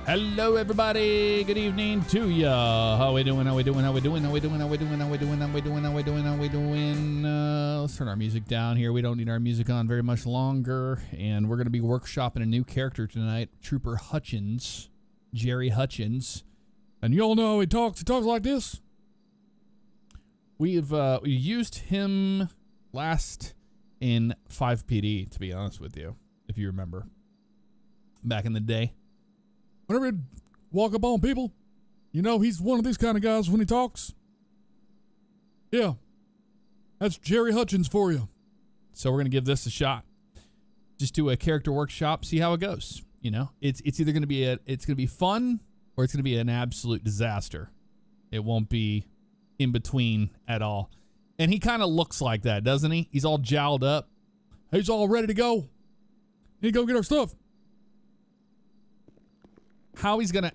Hello, everybody. Good evening to ya. How we doing? Let's turn our music down here. We don't need our music on very much longer. And we're going to be workshopping a new character tonight, Trooper Hutchins, Jerry Hutchins. And you all know he talks like this. We used him last in 5PD, to be honest with you, if you remember, back in the day. Whenever he'd walk up on people, you know he's one of these kind of guys when he talks. Yeah, that's Jerry Hutchins for you. So we're gonna give this a shot. Just do a character workshop, see how it goes. You know, it's either gonna be fun or it's gonna be an absolute disaster. It won't be in between at all. And he kind of looks like that, doesn't he? He's all jowled up. He's all ready to go. He go get our stuff. How he's gonna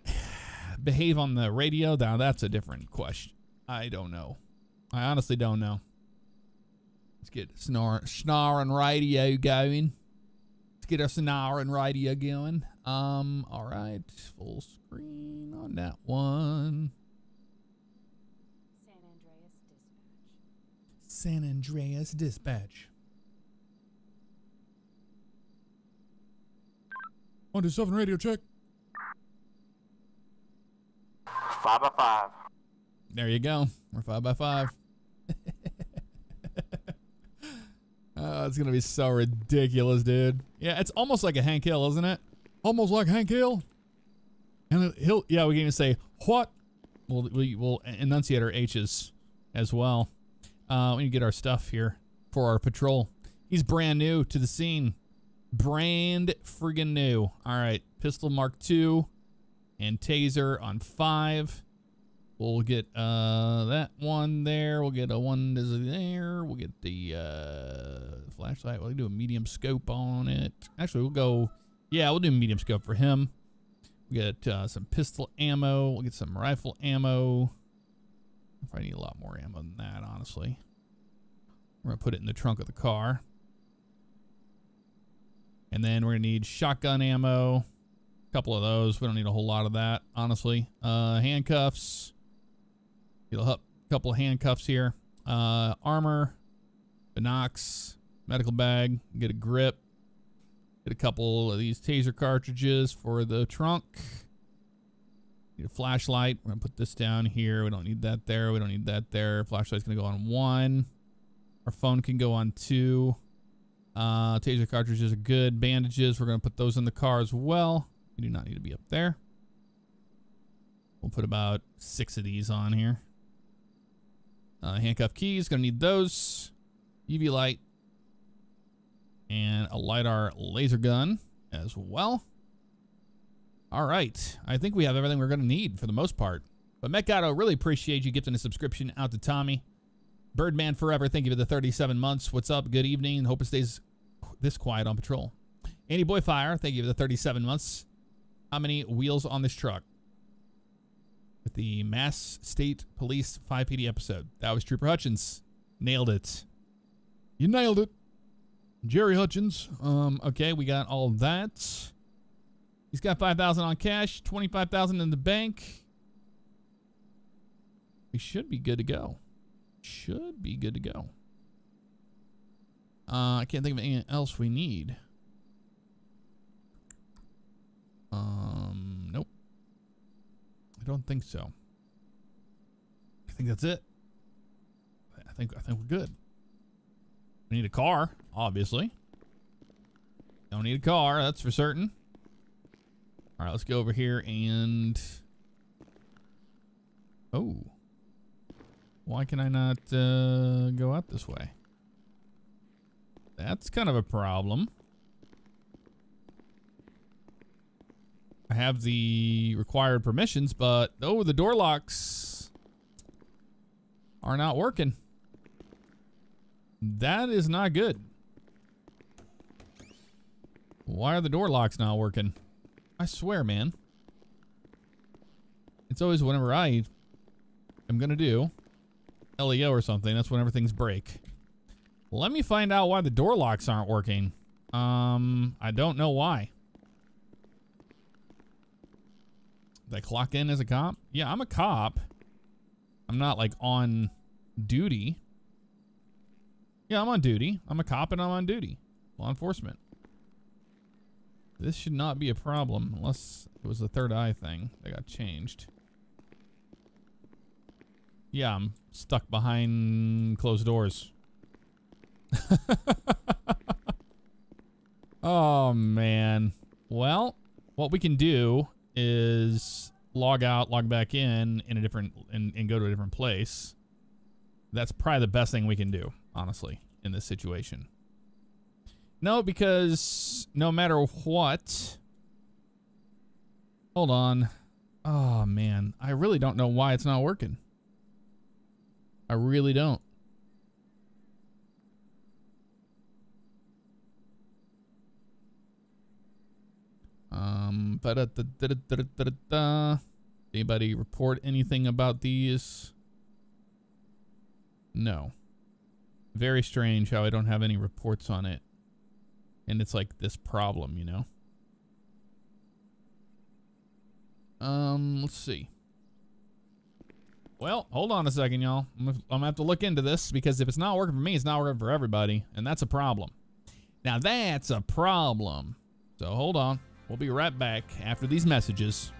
behave on the radio, now that's a different question. I don't know. I honestly don't know. Let's get snoring radio going. Let's get our snoring radio going. All right, full screen on that one. San Andreas Dispatch. 127 radio check. 5 by 5. There you go. We're 5 by 5. Oh, it's gonna be so ridiculous, dude. Yeah, it's almost like a Hank Hill, isn't it? Almost like Hank Hill. And we can even say what. We'll enunciate our H's as well. We need to get our stuff here for our patrol. He's brand new to the scene. Brand friggin' new. All right, pistol Mark II. And taser on 5. We'll get that one there. We'll get a one there. We'll get the flashlight. We'll do a medium scope on it. Actually, we'll do medium scope for him. We get some pistol ammo. We'll get some rifle ammo. If I need a lot more ammo than that, honestly. We're gonna put it in the trunk of the car. And then we're gonna need shotgun ammo. Couple of those. We don't need a whole lot of that, honestly. Handcuffs. Get a couple of handcuffs here. Armor. Binocs. Medical bag. Get a grip. Get a couple of these taser cartridges for the trunk. Need a flashlight. We're going to put this down here. We don't need that there. We don't need that there. Flashlight's going to go on 1. Our phone can go on 2. Taser cartridges are good. Bandages. We're going to put those in the car as well. You do not need to be up there. We'll put about 6 of these on here. Handcuff keys, gonna need those. UV light. And a LiDAR laser gun as well. All right, I think we have everything we're gonna need for the most part. But Metgato, really appreciate you gifting a subscription out to Tommy. Birdman Forever, thank you for the 37 months. What's up? Good evening. Hope it stays this quiet on patrol. Andy Boyfire, thank you for the 37 months. How many wheels on this truck? With the Mass State Police 5PD episode. That was Trooper Hutchins. Nailed it. You nailed it. Jerry Hutchins. Okay, we got all that. He's got 5,000 on cash, 25,000 in the bank. We should be good to go. Should be good to go. I can't think of anything else we need. Nope. I don't think so. I think that's it. I think we're good. We need a car, obviously. Don't need a car, that's for certain. All right, let's go over here and... Oh. Why can I not go out this way? That's kind of a problem. I have the required permissions, but oh, the door locks are not working. That is not good. Why are the door locks not working? I swear, man. It's always whenever I am gonna do LEO or something, that's whenever things break. Let me find out why the door locks aren't working. I don't know why. Did I clock in as a cop? Yeah, I'm a cop. I'm not like on duty. Yeah, I'm on duty. I'm a cop and I'm on duty. Law enforcement. This should not be a problem unless it was the third eye thing that got changed. Yeah, I'm stuck behind closed doors. Oh, man. Well, what we can do is log out, log back in a different, and go to a different place. That's probably the best thing we can do, honestly, in this situation. No, because no matter what... Hold on. Oh, man. I really don't know why it's not working. I really don't. Anybody report anything about these? No. Very strange how I don't have any reports on it. And it's like this problem, you know? Let's see. Well, hold on a second, y'all. I'm gonna have to look into this because if it's not working for me, it's not working for everybody. And that's a problem. Now that's a problem. So hold on. We'll be right back after these messages.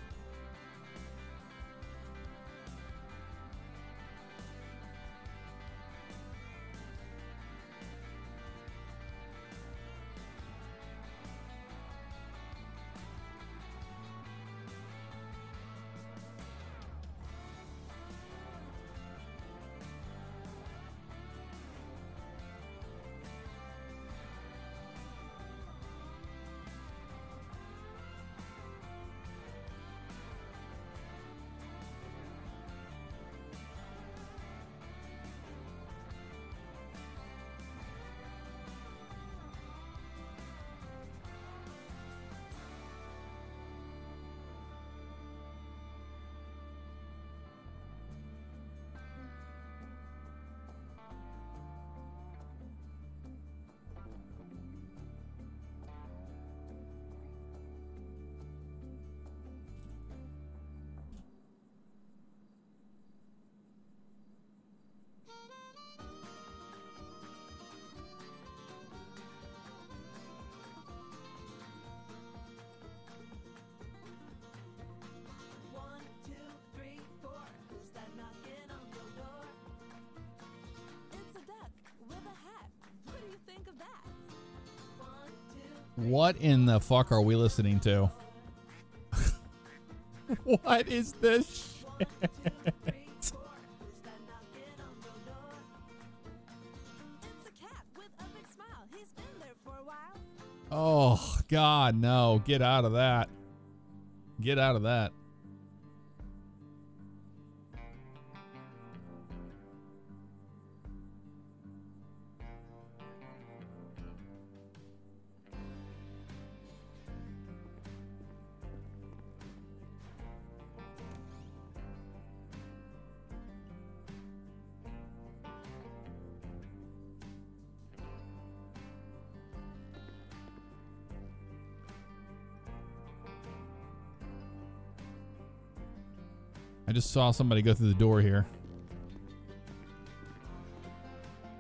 What in the fuck are we listening to? What is this shit? Oh, God, no. Get out of that. Get out of that. I just saw somebody go through the door here.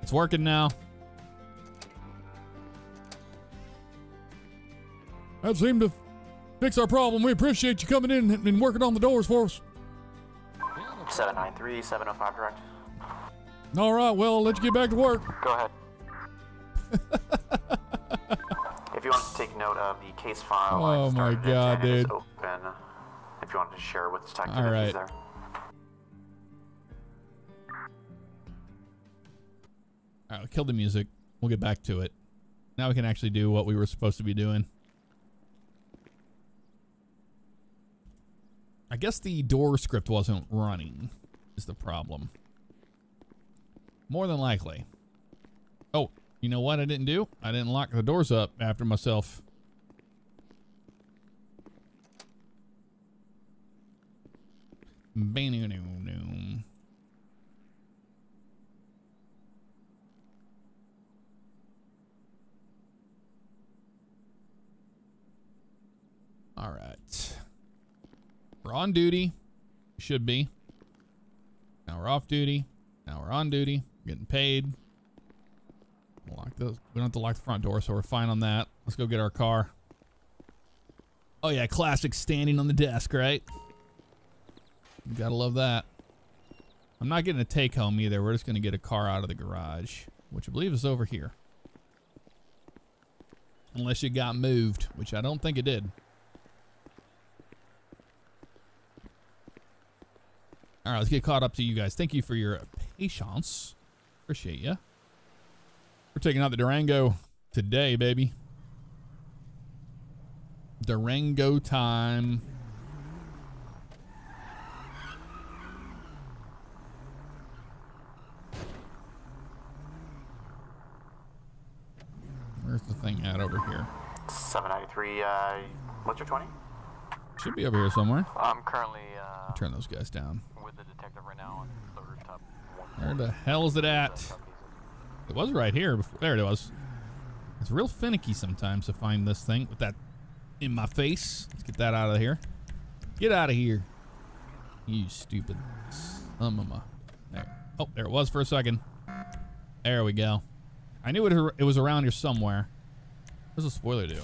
It's working now. That seemed to fix our problem. We appreciate you coming in and working on the doors for us. 793, 705 direct. All right, well, I'll let you get back to work. Go ahead. If you want to take note of the case file, oh my God, dude. It's open. If you wanted to share with Detective, all right. He's there. All right, kill the music. We'll get back to it. Now we can actually do what we were supposed to be doing. I guess the door script wasn't running, is the problem. More than likely. Oh, you know what I didn't do? I didn't lock the doors up after myself. All right. We're on duty. Should be. Now we're off duty. Now we're on duty. Getting paid. Lock those. We don't have to lock the front door, so we're fine on that. Let's go get our car. Oh yeah, classic standing on the desk, right? You gotta love that. I'm not getting a take home either. We're just gonna get a car out of the garage, which I believe is over here. Unless it got moved, which I don't think it did. All right, let's get caught up to you guys. Thank you for your patience. Appreciate you. We're taking out the Durango today, baby. Durango time. Where's the thing at over here? 793, what's your 20? Should be over here somewhere. I'm currently Turn those guys down. with the detective right now on third top. Where the hell is it at? It was right here before. There it was. It's real finicky sometimes to find this thing with that in my face. Let's get that out of here. Get out of here. You stupid there. Oh, there it was for a second. There we go. I knew it was around here somewhere. What does the spoiler do?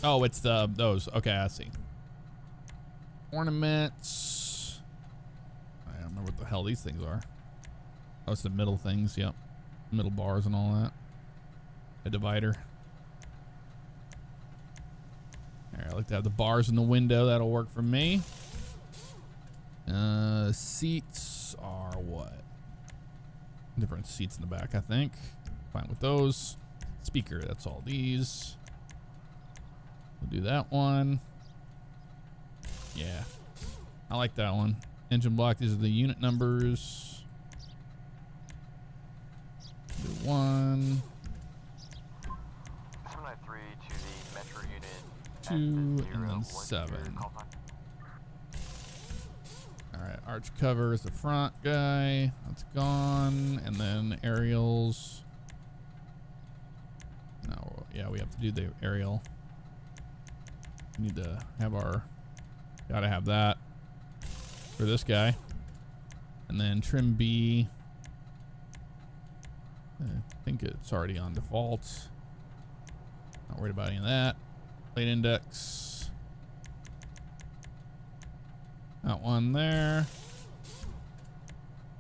Oh, it's those. Okay, I see. Ornaments. I don't remember what the hell these things are. Oh, it's the middle things. Yep. Middle bars and all that. A divider. All right, I like to have the bars in the window. That'll work for me. Seats are what? Different seats in the back, I think. Fine with those. Speaker, that's all these. We'll do that one. Yeah. I like that one. Engine block, these are the unit numbers. Do one. 793 to the Metro unit. 2 and then 7. Alright, arch cover is the front guy. That's gone. And then aerials. No, yeah, we have to do the aerial. We need to have our... Gotta have that for this guy. And then trim B. I think it's already on default. Not worried about any of that. Plate index. That one there.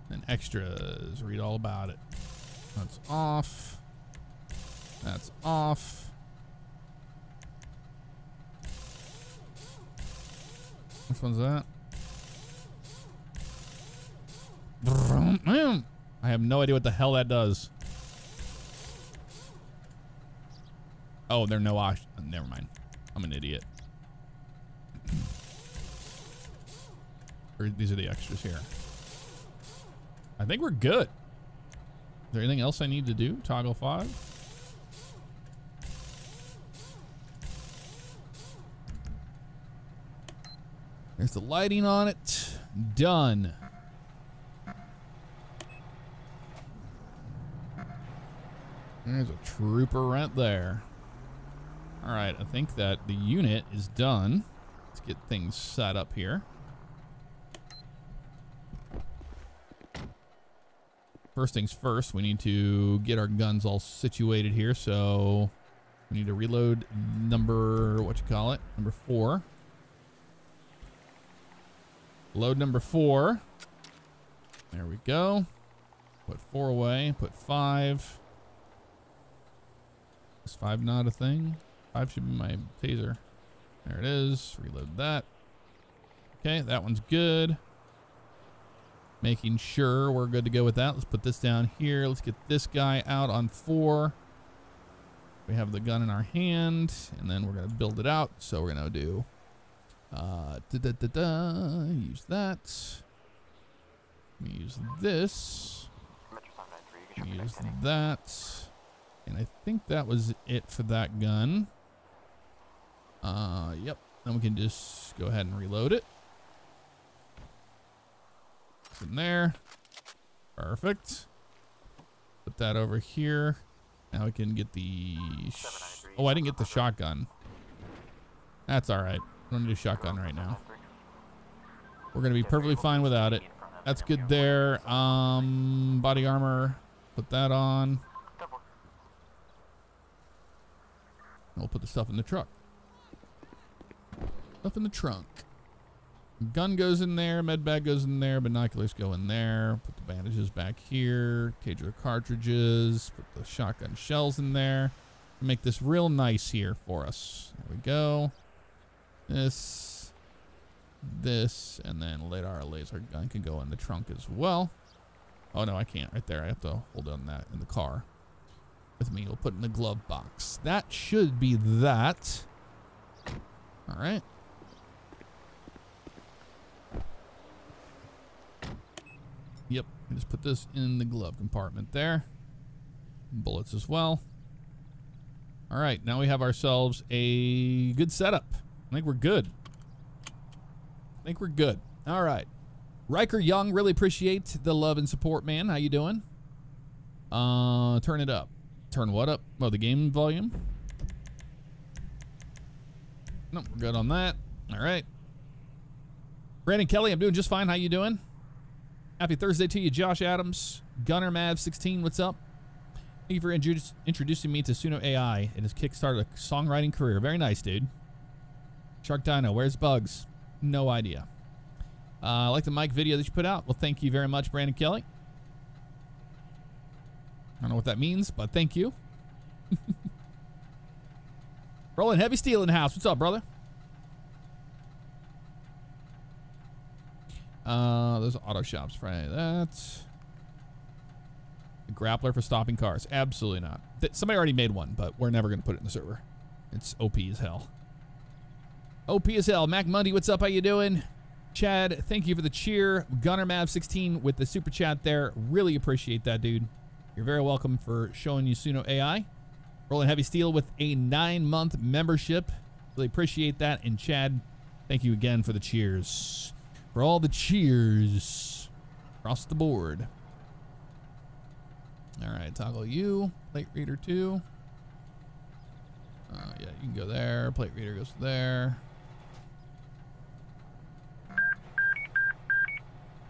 And extras. Read all about it. That's off. That's off. Which one's that? I have no idea what the hell that does. Oh, there are no options. Never mind. I'm an idiot. These are the extras here. I think we're good. Is there anything else I need to do? Toggle 5. There's the lighting on it. Done. There's a trooper right there. All right, I think that the unit is done. Let's get things set up here. First things first, we need to get our guns all situated here. So we need to reload number, number 4. Load number 4. There we go. Put 4 away. Put 5. Is 5 not a thing? 5 should be my taser. There it is. Reload that. Okay, that one's good. Making sure we're good to go with that. Let's put this down here. Let's get this guy out on 4. We have the gun in our hand, and then we're going to build it out. So we're going to do... use that. Use this. Use that. And I think that was it for that gun. Yep. Then we can just go ahead and reload it. It's in there. Perfect. Put that over here. Now we can get the... Oh, I didn't get the shotgun. That's all right. I don't need a shotgun right now. We're going to be perfectly fine without it. That's good there. Body armor. Put that on. We'll put the stuff in the truck. Stuff in the trunk. Gun goes in there. Med bag goes in there. Binoculars go in there. Put the bandages back here. Taser cartridges. Put the shotgun shells in there. Make this real nice here for us. There we go. This, and then later our laser gun can go in the trunk as well. Oh no, I can't. Right there. I have to hold on that in the car with me. We'll put it in the glove box. That should be that. All right. Yep. Just put this in the glove compartment there. Bullets as well. All right. Now we have ourselves a good setup. I think we're good. All right. Riker Young, really appreciate the love and support, man. How you doing? Turn it up. Turn what up? Oh, the game volume? No, we're good on that. All right. Brandon Kelly, I'm doing just fine. How you doing? Happy Thursday to you, Josh Adams. Gunner Mav 16, what's up? Thank you for introducing me to Suno AI. It has kickstarted a songwriting career. Very nice, dude. Shark Dino, where's Bugs? No idea. I like the mic video that you put out. Well, thank you very much, Brandon Kelly. I don't know what that means, but thank you. Rolling Heavy Steel in the house. What's up, brother? Those auto shops, right? That's a grappler for stopping cars. Absolutely not. Somebody already made one, but we're never going to put it in the server. It's OP as hell. OP as hell. Mac Mundy, what's up? How you doing? Chad, thank you for the cheer. Gunner Mav 16 with the super chat there. Really appreciate that, dude. You're very welcome for showing you Suno AI. Rolling Heavy Steel with a 9-month membership. Really appreciate that. And Chad, thank you again for the cheers. For all the cheers across the board. All right, toggle you. Plate reader 2. Yeah, you can go there. Plate reader goes there.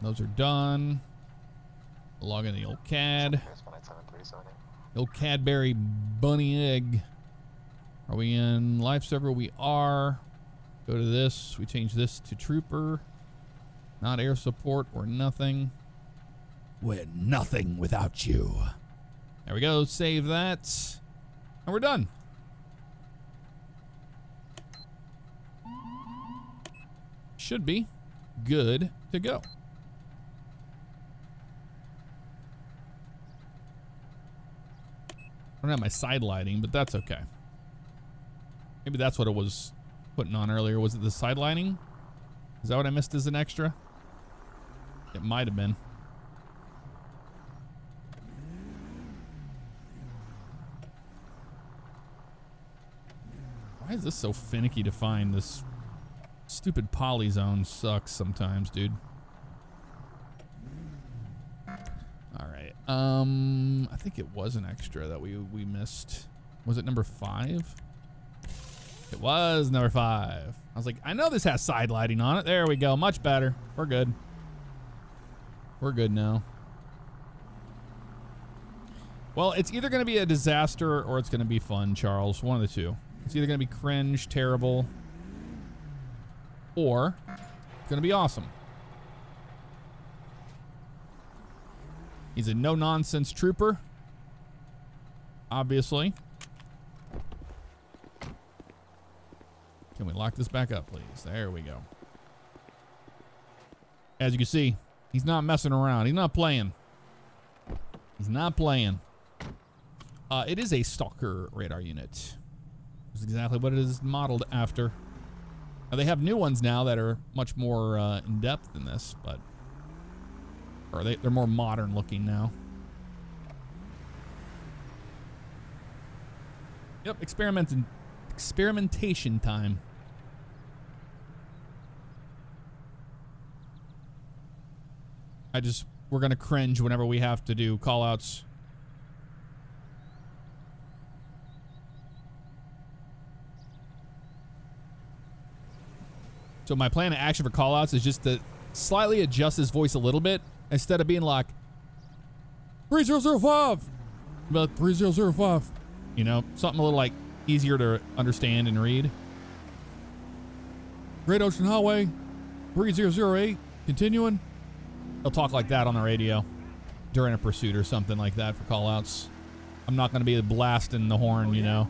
Those are done. Log in the old CAD. The old Cadbury bunny egg. Are we in live server? We are. Go to this. We change this to trooper. Not air support or nothing. We're nothing without you. There we go. Save that. And we're done. Should be good to go. I don't have my side lighting, but that's okay. Maybe that's what it was putting on earlier. Was it the side lighting? Is that what I missed as an extra? It might have been. Why is this so finicky to find? This stupid polyzone sucks sometimes, dude. All right. I think it was an extra that we missed. Was it number 5? It was number 5. I was like, I know this has side lighting on it. There we go. Much better. We're good. We're good now. Well, it's either going to be a disaster or it's going to be fun, Charles. One of the two. It's either going to be cringe, terrible, or it's going to be awesome. He's a no-nonsense trooper, obviously. Can we lock this back up, please? There we go. As you can see, he's not messing around. He's not playing. He's not playing. It is a stalker radar unit. That's exactly what it is modeled after. Now, they have new ones now that are much more in-depth than this, but... Or they're more modern looking now. Yep, experimentation time. We're gonna cringe whenever we have to do call-outs So my plan of action for callouts is just to slightly adjust his voice a little bit instead of being like 3005, about 3005. You know, something a little like easier to understand and read. Great Ocean Highway 3008, continuing. He'll talk like that on the radio during a pursuit or something like that for callouts. I'm not going to be blasting the horn, you know.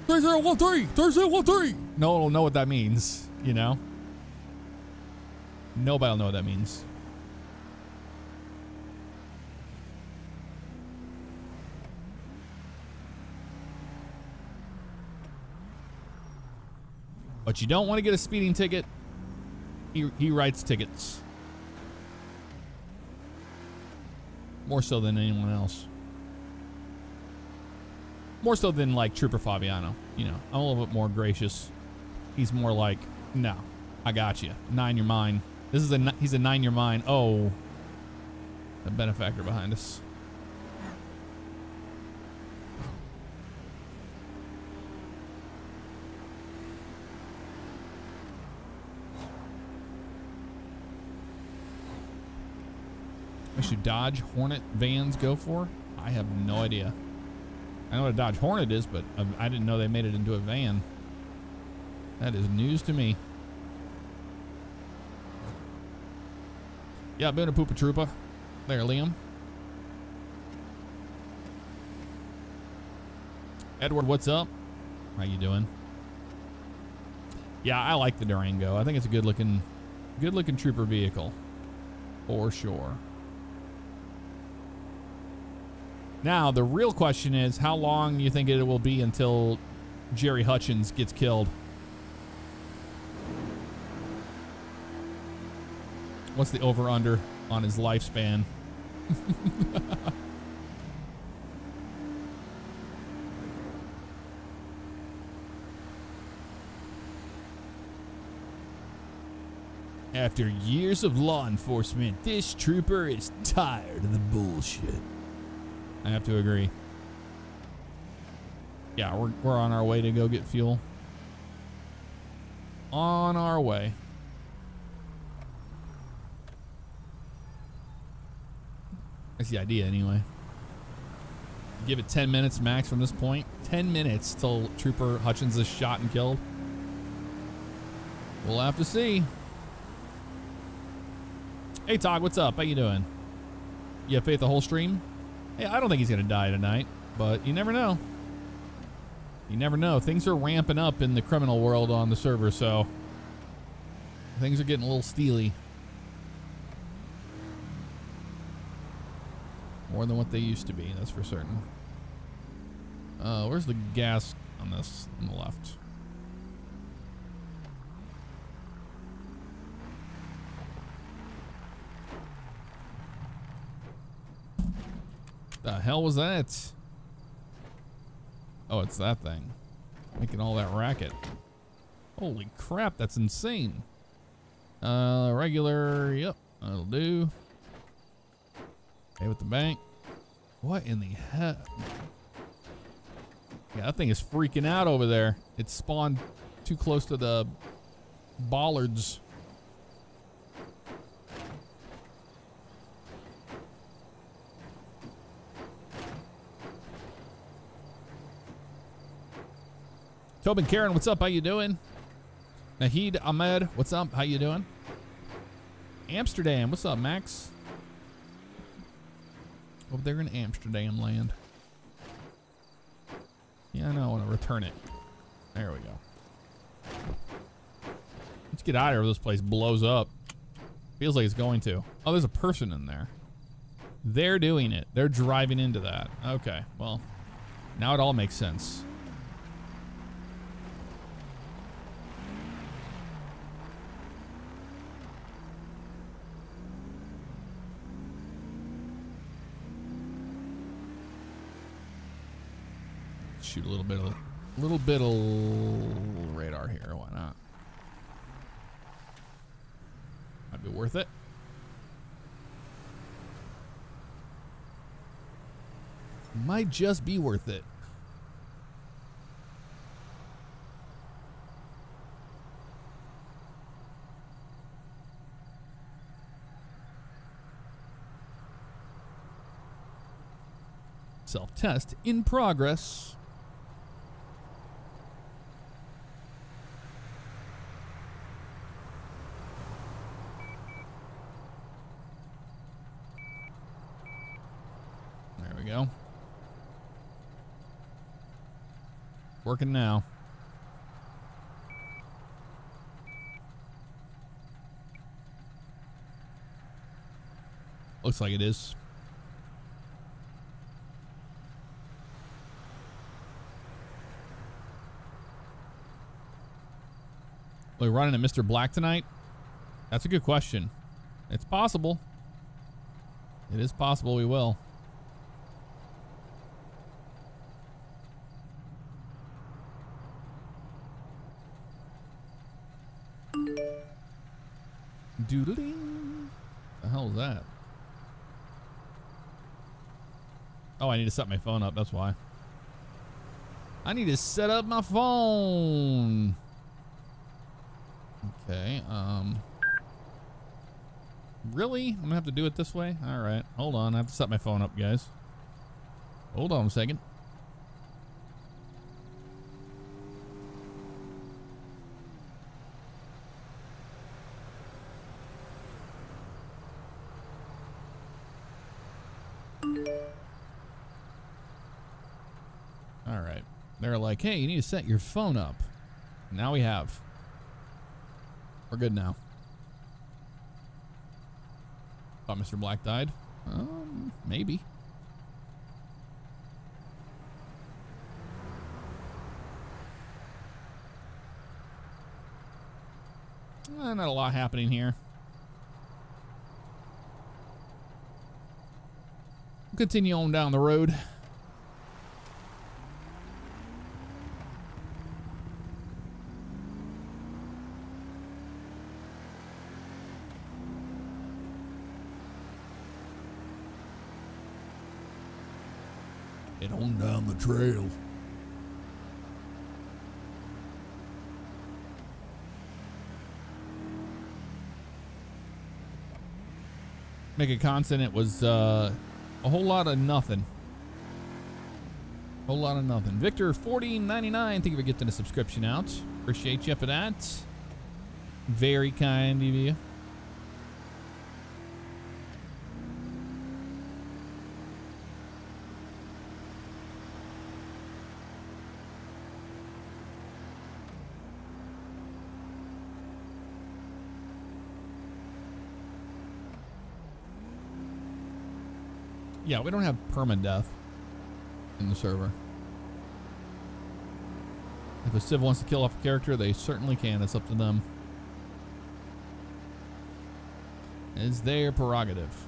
3013, 3013. No one will know what that means, you know. Nobody will know what that means. But you don't want to get a speeding ticket. He writes tickets. More so than anyone else. More so than like Trooper Favignano. You know, I'm a little bit more gracious. He's more like, no, I got you. 9 your mind. He's a 9 your mind. Oh, the benefactor behind us. What should Dodge Hornet vans go for? I have no idea. I know what a Dodge Hornet is, but I didn't know they made it into a van. That is news to me. Yeah, been a poopa troopa. There, Liam. Edward, what's up? How you doing? Yeah, I like the Durango. I think it's a good looking trooper vehicle. For sure. Now, the real question is, how long do you think it will be until Jerry Hutchins gets killed? What's the over-under on his lifespan? After years of law enforcement, this trooper is tired of the bullshit. I have to agree. Yeah, we're on our way to go get fuel. On our way. That's the idea anyway. Give it 10 minutes max from this point. 10 minutes till Trooper Hutchins is shot and killed. We'll have to see. Hey Todd, what's up? How you doing? You have faith the whole stream? Hey, I don't think he's gonna die tonight, but you never know. You never know. Things are ramping up in the criminal world on the server, so things are getting a little steely. More than what they used to be, that's for certain. Where's the gas on this on the left? The hell was that? Oh, it's that thing. Making all that racket. Holy crap, that's insane. Regular, yep, that'll do. Okay, with the bank. What in the heck? Yeah, that thing is freaking out over there. It spawned too close to the bollards. Tobin Karen, what's up? How you doing? Nahid Ahmed, what's up? How you doing? Amsterdam, what's up, Max? Over there in Amsterdam land. Yeah, I know. I want to return it. There we go. Let's get out of here. This place blows up. Feels like it's going to. Oh, there's a person in there. They're doing it. They're driving into that. Okay, well, now it all makes sense. Shoot a little bit of radar here. Why not? Might be worth it. Might just be worth it. Self-test in progress. There we go. Working now. Looks like it is. Are we running at Mr. Black tonight? That's a good question. It's possible. It is possible we will. Doodling. The hell is that? Oh, I need to set my phone up. That's why. I need to set up my phone. Okay. Really? I'm gonna have to do it this way? All right. Hold on. I have to set my phone up, guys. Hold on a second. All right. They're like, hey, you need to set your phone up. Now we have. We're good now. Thought Mr. Black died. Maybe. Not a lot happening here. Continue on down the road. Head on down the trail. Make a constant. It was a whole lot of nothing. Whole lot of nothing. Victor 1499. Thank you for getting a subscription out. Appreciate you for that. Very kind of you. Yeah, we don't have permadeath in the server. If a civ wants to kill off a character, they certainly can. It's up to them. It's their prerogative.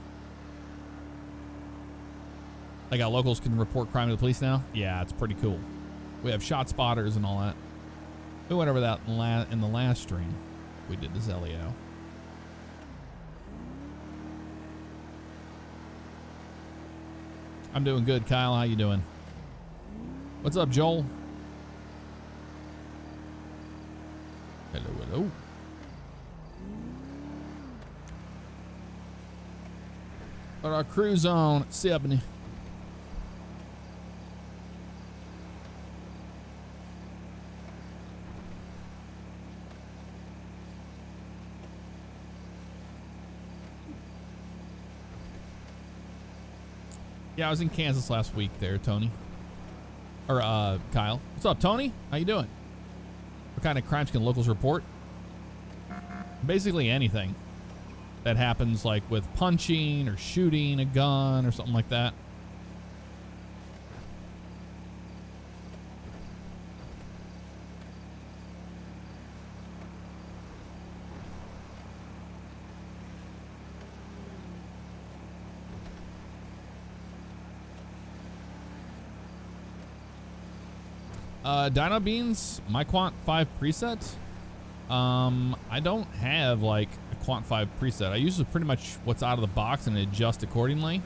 Like how locals can report crime to the police now? Yeah, it's pretty cool. We have shot spotters and all that. We went over that in the last stream we did to Zelio. I'm doing good, Kyle. How you doing? What's up, Joel? Hello, hello. Got our cruise on at 70. Yeah, I was in Kansas last week there, Tony. Or, Kyle. What's up, Tony? How you doing? What kind of crimes can locals report? Basically anything that happens, like with punching or shooting a gun or something like that. Dino Beans, my Quant 5 preset. I don't have like a Quant 5 preset. I use pretty much what's out of the box and adjust accordingly.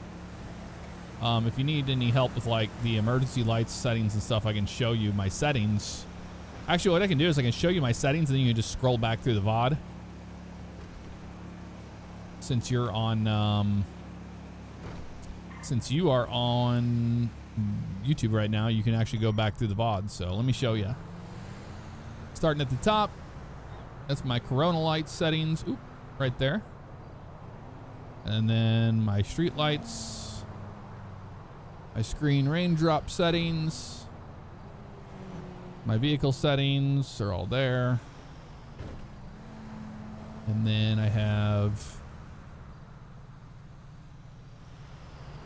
If you need any help with like the emergency lights settings and stuff, I can show you my settings. Actually, what I can do is I can show you my settings and then you can just scroll back through the VOD. Since you're on, since you are on YouTube right now, you can actually go back through the VOD. So let me show you. Starting at the top, that's my Corona light settings. Oop, right there. And then my street lights, my screen raindrop settings, my vehicle settings are all there. And then I have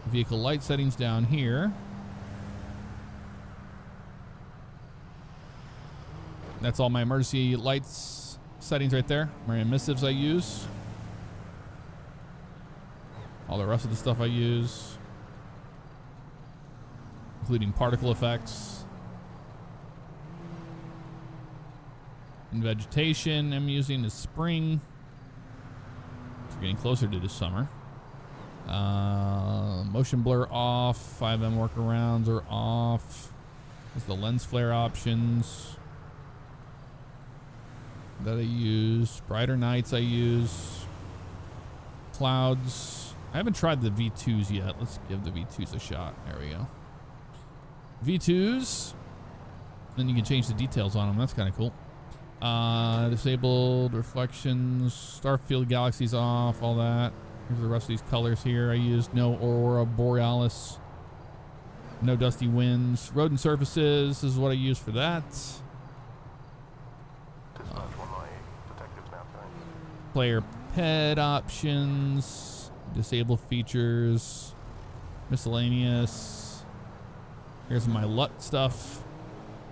vehicle light settings down here. That's all my emergency lights settings right there. My emissives I use. All the rest of the stuff I use, including particle effects. And vegetation I'm using is spring. We're getting closer to the summer. Motion blur off. 5M workarounds are off. There's the lens flare options that I use. Brighter nights I use. Clouds. I haven't tried the V2s yet. Let's give the V2s a shot. There we go. V2s. Then you can change the details on them. That's kind of cool. Disabled reflections. Starfield galaxies off. All that. Here's the rest of these colors here. I used no aurora borealis. No dusty winds. Road and surfaces. This is what I use for that. Player pet options. Disable features. Miscellaneous. Here's my LUT stuff.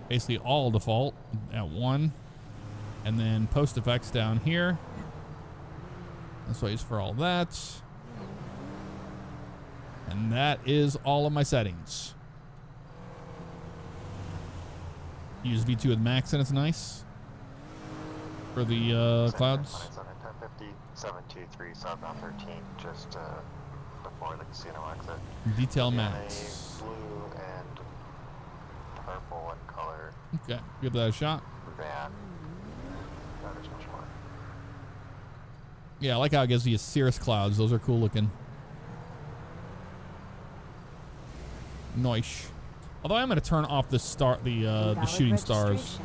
Basically all default at 1. And then post effects down here. That's what I use for all that. And that is all of my settings. Use V2 with max and it's nice. For the clouds. 723 southbound 13, just before the casino exit. Detail max. Blue and purple in color. Okay, give that a shot. Van. There's much more. Yeah, I like how it gives you cirrus clouds. Those are cool looking. Nice. Although I'm going to turn off the shooting stars.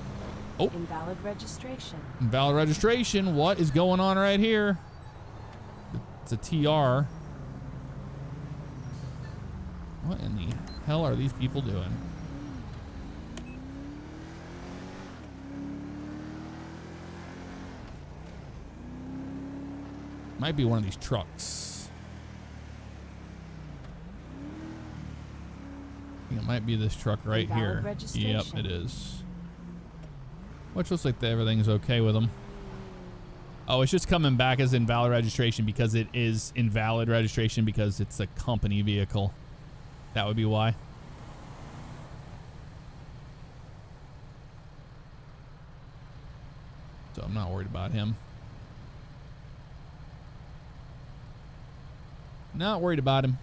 Oh. Invalid registration. Invalid registration. What is going on right here? It's a TR. What in the hell are these people doing? Might be one of these trucks. I think it might be this truck right Invalid here. Yep, registration. it is. Which looks like everything's okay with them. Oh, it's just coming back as invalid registration because it is invalid registration because it's a company vehicle. That would be why. So I'm not worried about him. Not worried about him.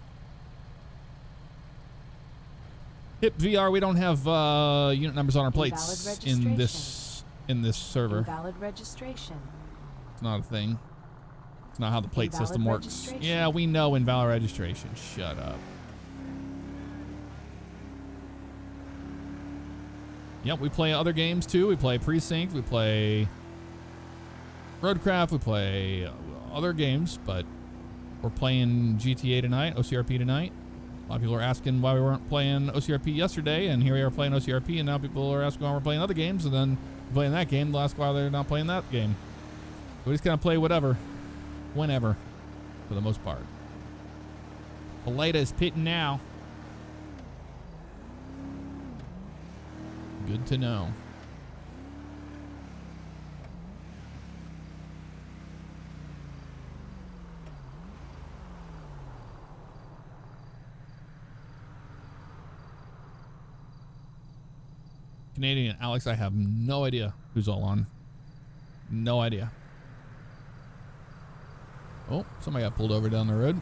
Hip VR, we don't have unit numbers on our plates in this server. Invalid registration. It's not a thing. It's not how the plate Invalid system works. registration. Yeah, we know invalid registration. Shut up. Yep, we play other games too. We play Precinct. We play Roadcraft. We play other games, but we're playing GTA tonight, OCRP tonight. A lot of people are asking why we weren't playing OCRP yesterday, and here we are playing OCRP, and now people are asking why we're playing other games, and then playing that game. They'll ask why they're not playing that game. We're just gonna play whatever, whenever, for the most part. The later is pitting now. Good to know. Canadian Alex, I have no idea who's all on. No idea. Oh, somebody got pulled over down the road.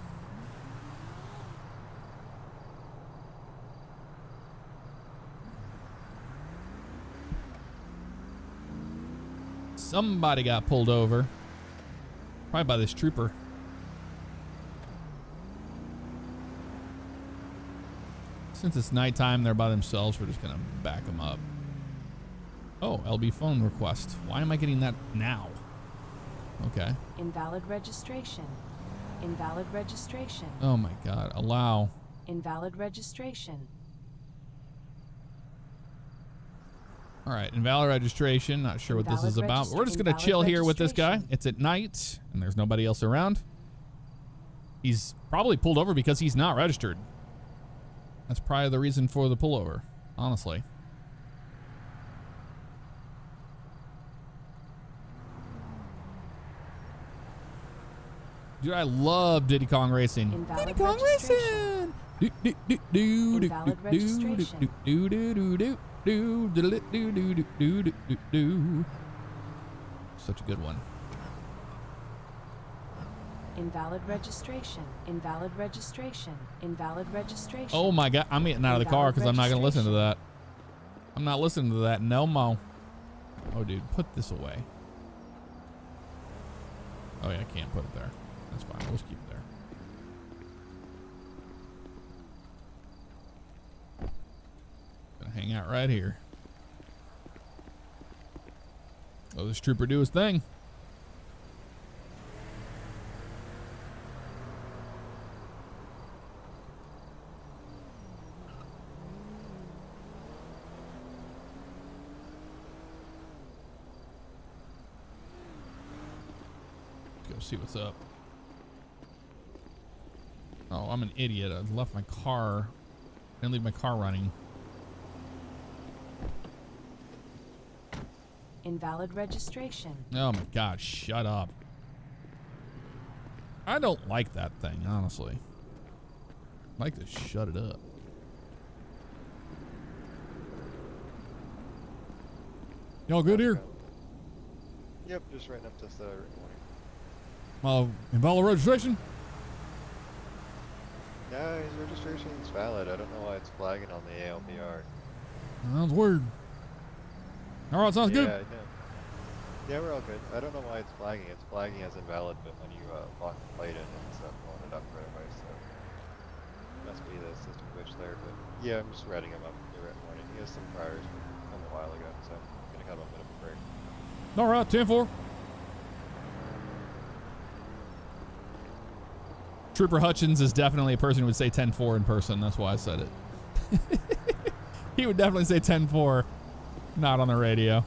Somebody got pulled over. Probably by this trooper. Since it's nighttime, they're by themselves. We're just gonna back them up. Oh, LB phone request. Why am I getting that now? Okay. Invalid registration. Invalid registration. Oh my God. Allow. Invalid registration. All right. Invalid registration. Not sure what this is about. We're just gonna chill here with this guy. It's at night and there's nobody else around. He's probably pulled over because he's not registered. That's probably the reason for the pullover, honestly. Dude, I love Diddy Kong Racing. Invalid Diddy Kong registration. Racing. Invalid registration. Such a good one. Invalid registration. Invalid registration. Invalid registration. Oh my God, I'm getting out of the car because I'm not going to listen to that. I'm not listening to that no mo. Oh, dude, put this away. Oh yeah, I can't put it there. That's fine. We'll just keep it there. Gonna hang out right here. Oh, this trooper do his thing. Go see what's up. Oh, I'm an idiot. I left my car. I didn't leave my car running. Invalid registration. Oh my God, shut up. I don't like that thing, honestly. I'd like to shut it up. Y'all good here? Yep, just writing up this written warning. Invalid registration? Yeah, his registration is valid. I don't know why it's flagging on the ALPR. Sounds weird. All right, sounds good. Yeah, we're all good. I don't know why it's flagging. It's flagging as invalid, but when you lock the plate in, it's pulling it up right away. So must be the system glitch there. But yeah, I'm just writing him up the written warning. He has some priors from a while ago, so I'm gonna have a bit of a break. All right, 10-4. Trooper Hutchins is definitely a person who would say 10-4 in person. That's why I said it. He would definitely say 10-4, not on the radio.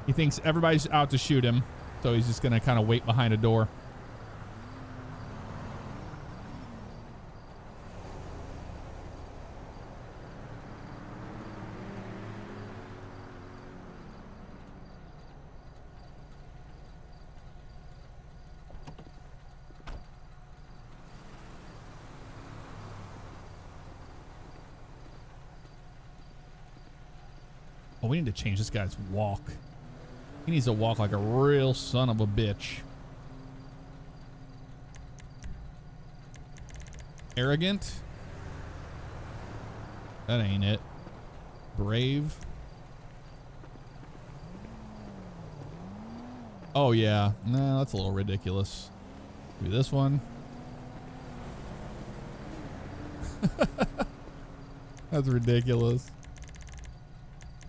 He thinks everybody's out to shoot him, so he's just going to kind of wait behind a door. Oh, we need to change this guy's walk. He needs to walk like a real son of a bitch. Arrogant. That ain't it. Brave. Oh, yeah. No, that's a little ridiculous. Do this one. That's ridiculous.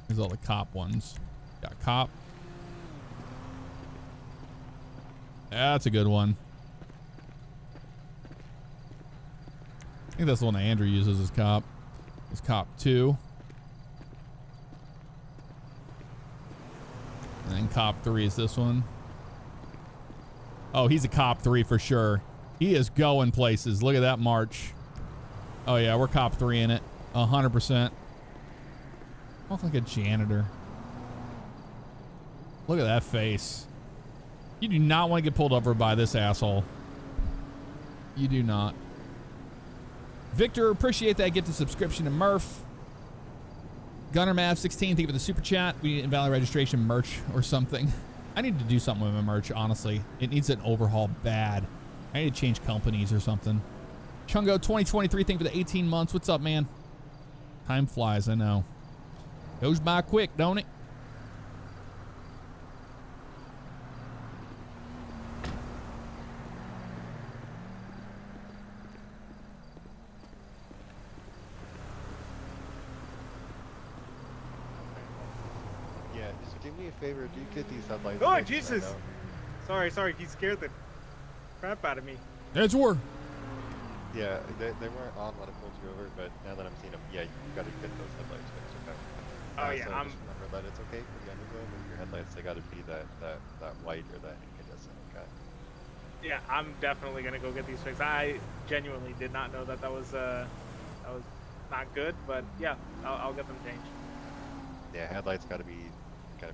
Here's all the cop ones. Got cop. That's a good one. I think that's the one that Andrew uses as cop. It's cop 2. And then cop 3 is this one. Oh, he's a cop 3 for sure. He is going places. Look at that march. Oh yeah, we're cop 3 in it. 100%. Look like a janitor. Look at that face. You do not want to get pulled over by this asshole. You do not. Victor, appreciate that. Get the subscription to Murph. GunnerMav16, thank you for the super chat. We need invalid registration merch or something. I need to do something with my merch, honestly. It needs an overhaul bad. I need to change companies or something. Chungo 2023, thank you for the 18 months. What's up, man? Time flies, I know. Goes by quick, don't it? So do me a favor, do you get these headlights? Oh, fixed? I Jesus! know- Sorry, he scared the crap out of me. That's war. Yeah, they weren't on when I pulled you over, but now that I'm seeing them, yeah, you gotta get those headlights fixed, okay? Oh, yeah, so I'm- just remember that it's okay for the underglow, but your headlights, they gotta be that white or that incandescent, okay? Yeah, I'm definitely gonna go get these fixed. I genuinely did not know that was not good, but yeah, I'll get them changed. Yeah, headlights gotta be the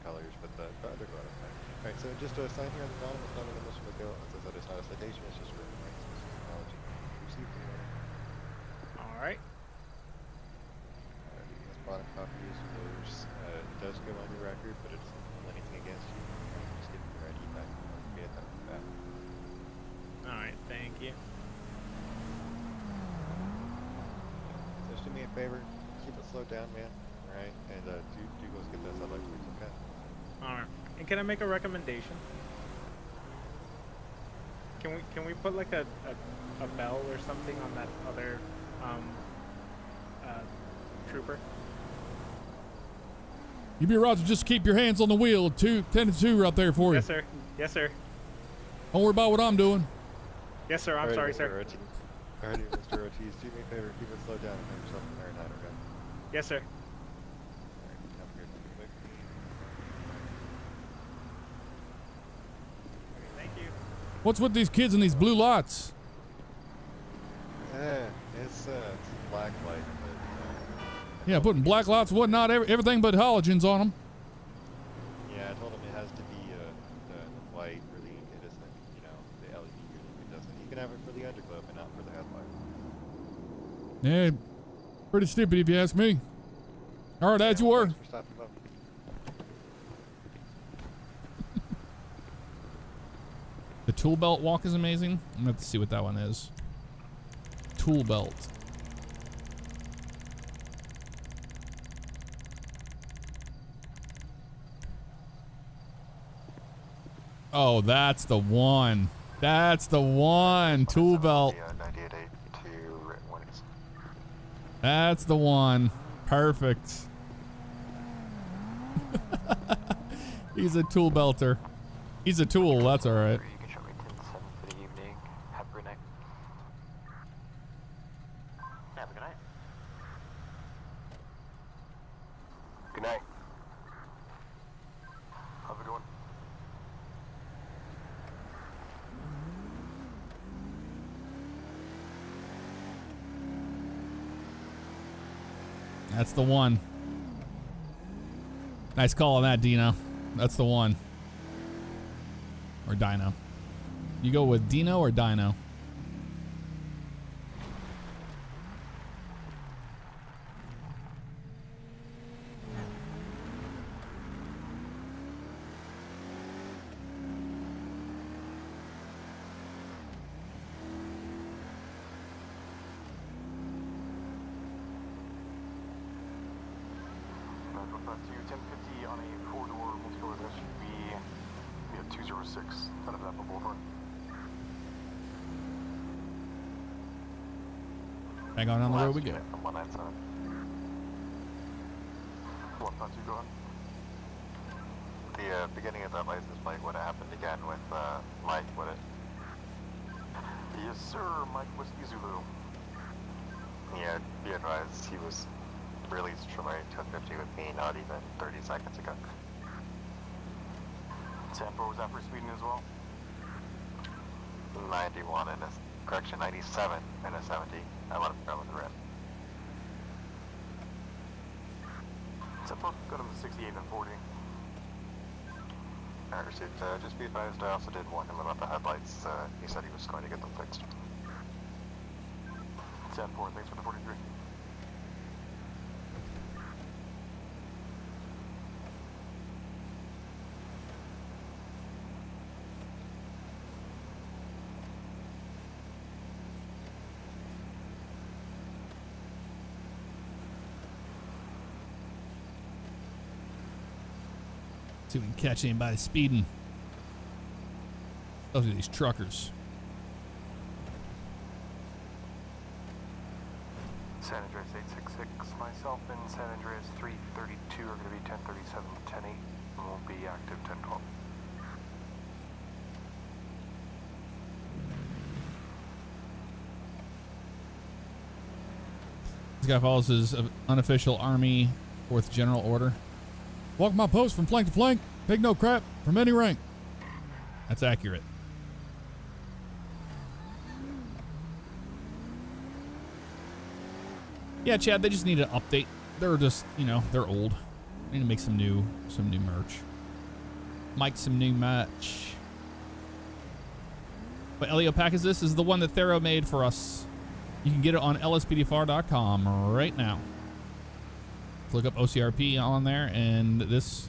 colors, but the underglow is fine. Alright, so just a sign here on the bottom, it's not an admission to go. As I said, it's not a citation, it's just written rights. It's just acknowledging you received the warning. All right. This bottom copy is yours. It does go on your record, but it's not anything against you. Just give me your ID back. Okay, that would be bad. All right. Thank you. So just do me a favor, keep it slowed down, man. Alright, and do go get those headlights fixed, okay? All right. And can I make a recommendation? Can we put like a bell or something on that other trooper? You be right to just keep your hands on the wheel. 10 to 2 right there for you. Yes, sir. Yes, sir. Don't worry about what I'm doing. Yes, sir. I'm Alrighty, sorry, Mr. sir. Ortiz. Alrighty, Mr. Ortiz, do me a favor, keep it slowed down and have yourself a very night, okay? Yes, sir. Alright, come here real quick. Thank you. What's with these kids and these blue lights? It's black light, but Yeah, putting black lights, whatnot, everything but halogens on them. yeah, I told him it has to be the white or the incandescent, you know, the LED or the incandescent. You can have it for the underglow, but not for the headlight. Yeah, pretty stupid if you ask me. All right, as you were. Thanks for stopping by. The tool belt walk is amazing. I'm gonna have to see what that one is. Tool belt. Oh, that's the one. That's the one. Tool belt. The 9882 written warnings. That's the one. Perfect. He's a tool belter. He's a tool. That's all right. You can show me 10-7 for the evening. Have a good night. Have a good night. Good night. Have a good one. That's the one. Nice call on that, Dino. That's the one. Or Dino. You go with Dino or Dino? To 1050 on a 4-door multi-door, that should be 206. None of that but Boulevard. Hang on down the road we go. 197. 152, go ahead. The beginning of that license plate would have happened again with Mike, would it? Yes, sir. Mike Whiskey Zulu. Yeah, be advised, he was released from a 1050 with me not even 30 seconds ago. 10-4, was that for speeding as well? 91 and a, correction, 97 and a 70. I let him go with the red. 10-4, go to the 68 and 40. I received, just be advised, I also did warn him about the headlights. He said he was going to get them fixed. 10-4, thanks for the 43. See if we can catch anybody speeding. Those are these truckers. San Andreas 866, myself and San Andreas 332 are going to be 1037 to 10-8. active 1012. This guy follows his unofficial Army 4th General Order. Walk my post from flank to flank. Take no crap from any rank. That's accurate. Yeah, Chad, they just need an update. They're just, you know, they're old. They need to make some new merch. Make some new merch. What Elio pack is this? This is the one that Thero made for us. You can get it on lspdfr.com right now. Look up OCRP on there, and this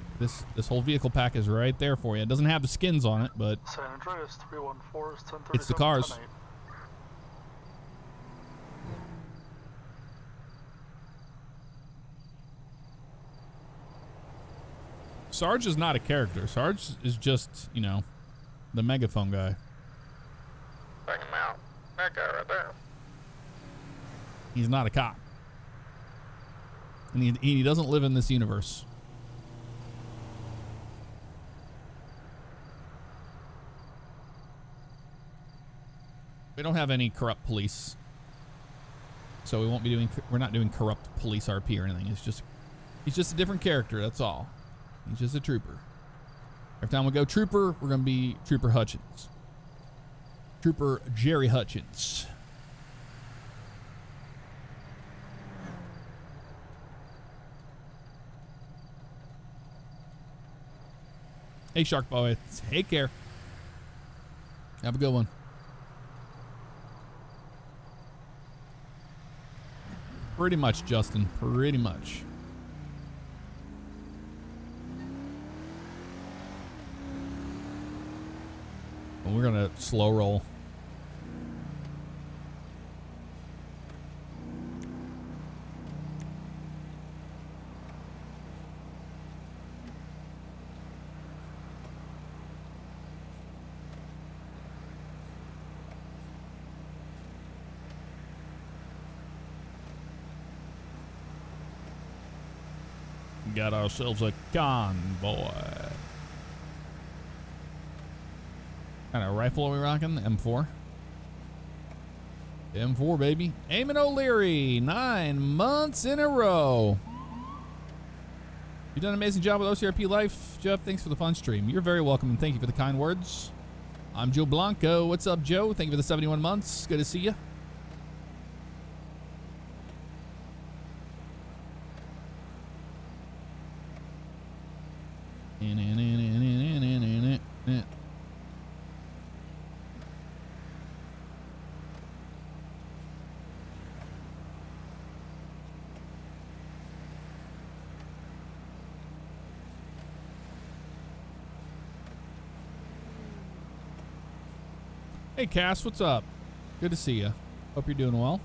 whole vehicle pack is right there for you. It doesn't have the skins on it, but San Andreas 314 is 1037. it's the cars. Sarge is not a character. Sarge is just, you know, the megaphone guy. Bring him out. That guy right there. He's not a cop. And he doesn't live in this universe. We don't have any corrupt police. So we're not doing corrupt police RP or anything. He's just a different character, that's all. He's just a trooper. Every time we go trooper, we're going to be Trooper Hutchins. Trooper Jerry Hutchins. Hey, Shark Boy. Take care. Have a good one. Pretty much, Justin. Pretty much. And we're going to slow roll. Got ourselves a convoy. Kind of rifle are we rocking? M4. M4, baby. Eamon O'Leary, 9 months in a row. You've done an amazing job with OCRP Life, Jeff. Thanks for the fun stream. You're very welcome, and thank you for the kind words. I'm Joe Blanco. What's up, Joe? Thank you for the 71 months. Good to see you. Hey, Cass, what's up? Good to see you. Hope you're doing well.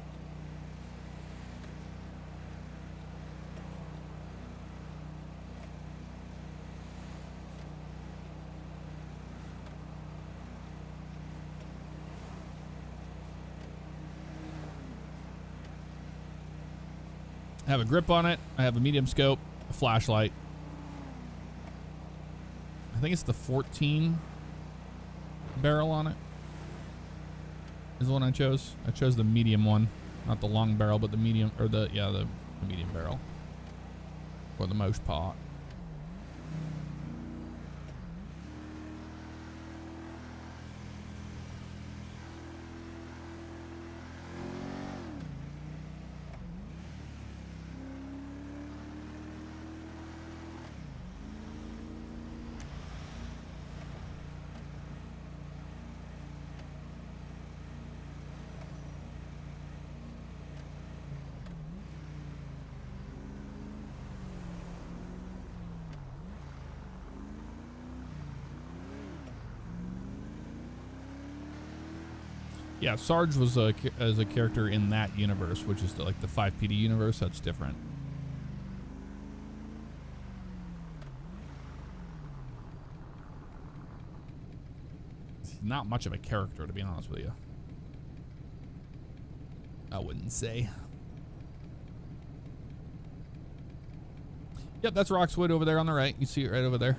I have a grip on it. I have a medium scope, a flashlight. I think it's the 14 barrel on it. Is the one I chose. I chose the medium one, not the long barrel, but the medium, or the medium barrel for the most part. Yeah, Sarge was as a character in that universe, which is like the 5PD universe. That's different. He's not much of a character, to be honest with you. I wouldn't say. Yep, that's Roxwood over there on the right. You see it right over there.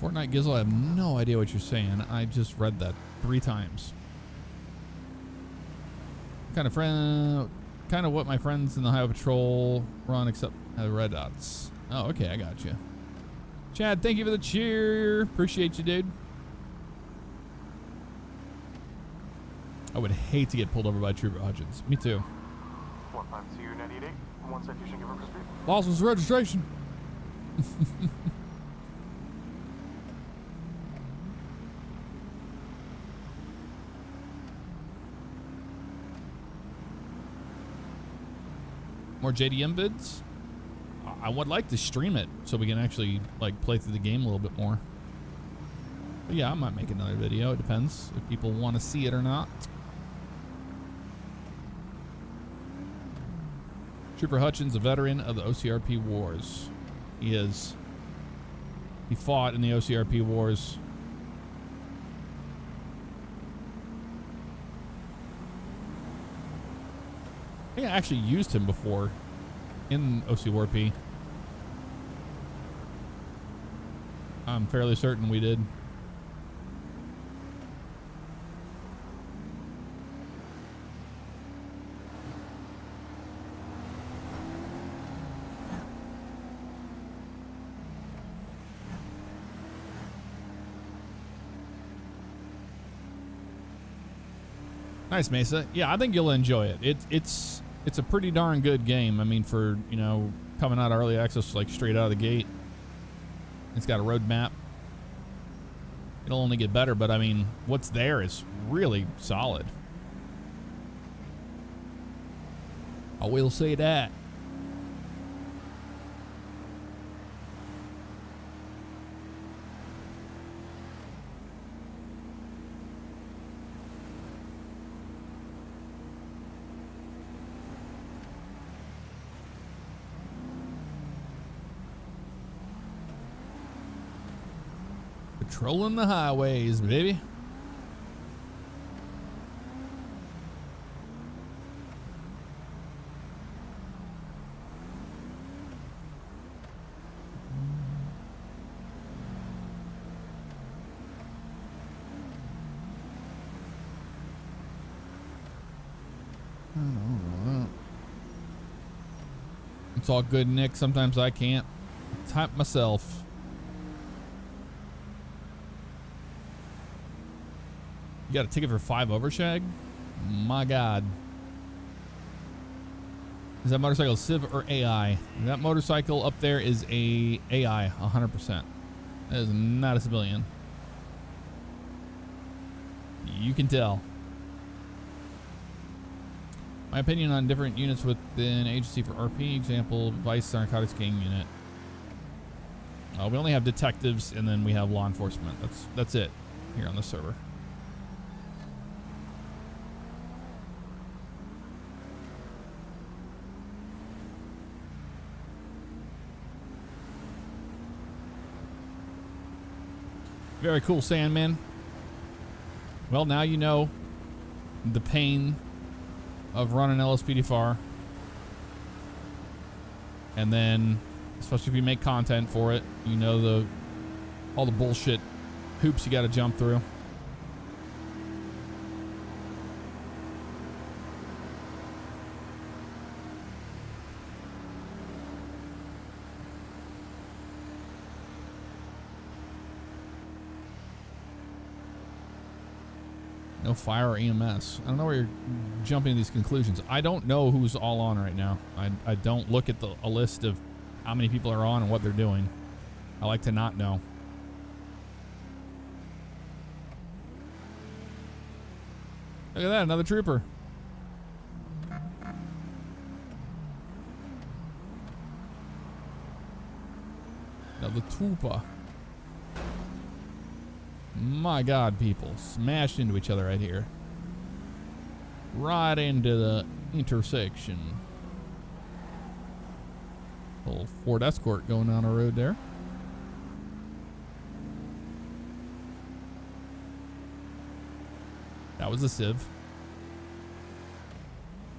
Fortnite Gizzle, I have no idea what you're saying. I just read that 3 times. Kind of what my friends in the Highway Patrol run, except red dots. Oh, okay, I got you. Chad, thank you for the cheer. Appreciate you, dude. I would hate to get pulled over by Trooper Hutchins. Me too. 152-988. One citation given for speed. Lost his registration. More JDM vids? I would like to stream it so we can actually like play through the game a little bit more. But yeah, I might make another video. It depends if people want to see it or not. Trooper Hutchins, a veteran of the OCRP wars. He is. He fought in the OCRP wars. I think I actually used him before in OCRP. I'm fairly certain we did. Nice, Mesa. Yeah, I think you'll enjoy it. It's a pretty darn good game. I mean, for, you know, coming out of early access like straight out of the gate. It's got a roadmap. It'll only get better, but I mean, what's there is really solid. I will say that. Patrolling the highways, baby. It's all good, Nick. Sometimes I can't type myself. You got a ticket for 5 overshag? My God. Is that motorcycle Civ or AI? That motorcycle up there is a AI, 100%. That is not a civilian. You can tell. My opinion on different units within agency for RP, example, Vice Narcotics Gang unit. We only have detectives and then we have law enforcement. That's it here on the server. Very cool, Sandman. Well, now you know the pain of running LSPDFR. And then, especially if you make content for it, you know all the bullshit hoops you got to jump through. No fire or EMS. I don't know where you're jumping to these conclusions. I don't know who's all on right now. I don't look at a list of how many people are on and what they're doing. I like to not know. Look at that, another trooper. Another trooper. My God, people smashed into each other right here. Right into the intersection. Little Ford Escort going down the road there. That was a Civ.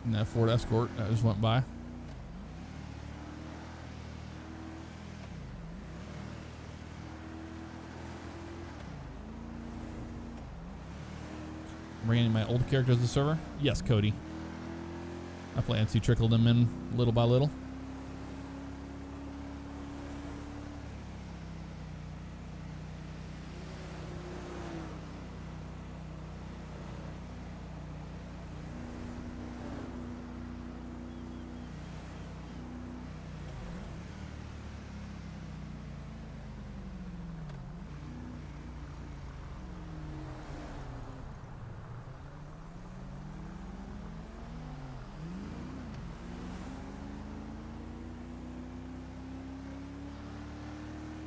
And that Ford Escort that just went by. bringing my old characters to the server? Yes, Cody. I plan to trickle them in little by little.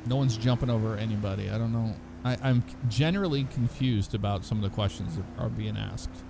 No one's jumping over anybody. I don't know. I'm generally confused about some of the questions that are being asked.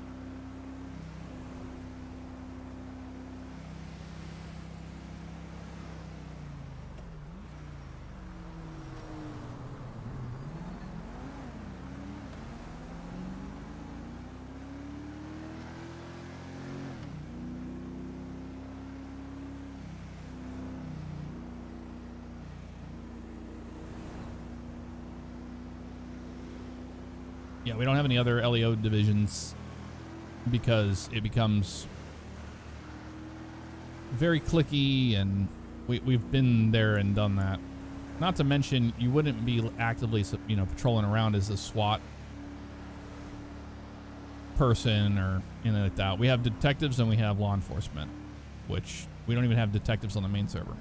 Yeah, we don't have any other LEO divisions because it becomes very clicky, and we've been there and done that. Not to mention, you wouldn't be actively, patrolling around as a SWAT person or anything like that. We have detectives and we have law enforcement, which we don't even have detectives on the main server.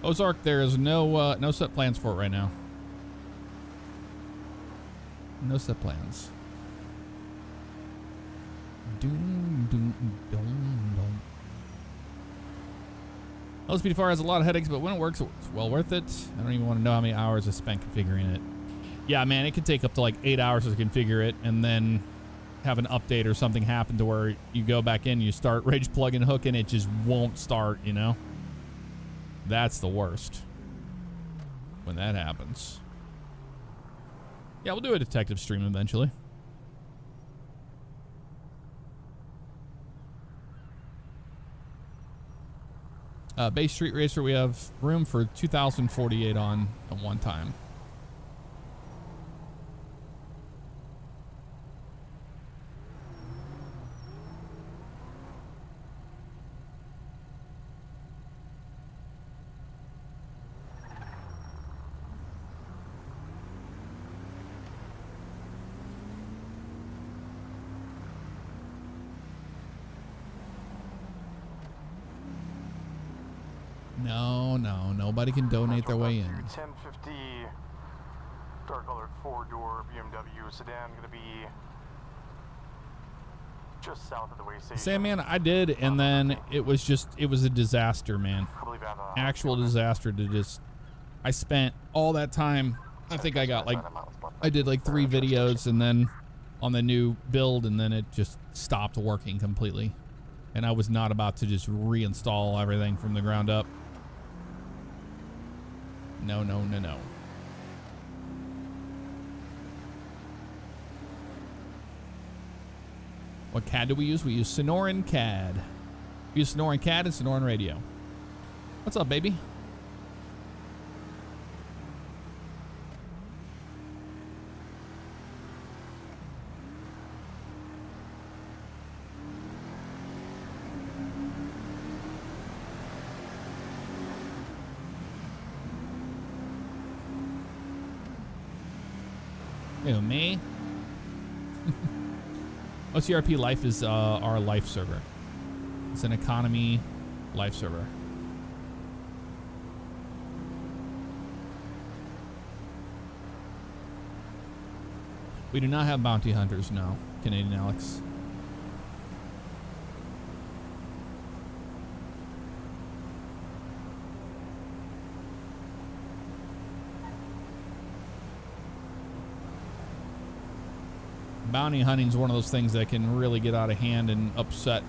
Ozark, there is no set plans for it right now. No set plans. LSPD4 has a lot of headaches, but when it works, it's well worth it. I don't even want to know how many hours I spent configuring it. Yeah, man, it could take up to like 8 hours to configure it, and then have an update or something happen to where you go back in, you start Rage plug and hook, and it just won't start, you know? That's the worst when that happens. Yeah, we'll do a detective stream eventually. Bay Street Racer, we have room for 2,048 on at one time. No, nobody can donate their way in. 1050 dark colored 4-door BMW sedan, gonna be just south of the way station. Sandman, I did, and then it was a disaster, man. Actual disaster to just, I spent all that time, I think I did like 3 videos and then on the new build, and then it just stopped working completely. And I was not about to just reinstall everything from the ground up. No. What CAD do we use? We use Sonoran CAD. We use Sonoran CAD and Sonoran Radio. What's up, baby? Ew, me? OCRP Life is our life server. It's an economy life server. We do not have bounty hunters, no, Canadian Alex. Bounty hunting is one of those things that can really get out of hand and upset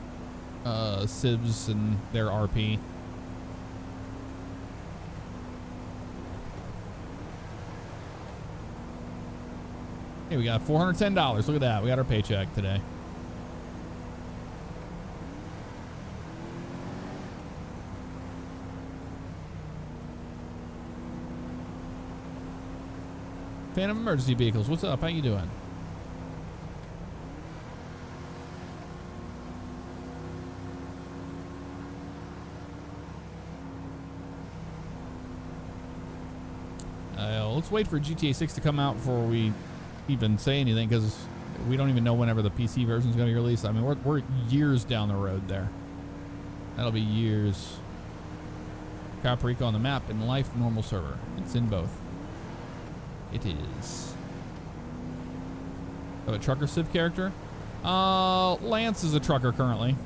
civs and their RP. Hey, we got $410. Look at that. We got our paycheck today. Phantom Emergency Vehicles, what's up? How you doing? Let's wait for GTA 6 to come out before we even say anything, because we don't even know whenever the PC version is going to be released. I mean, we're years down the road there. That'll be years. Paprika on the map in life, normal server. It's in both. It is. Oh, a trucker civ character? Lance is a trucker currently.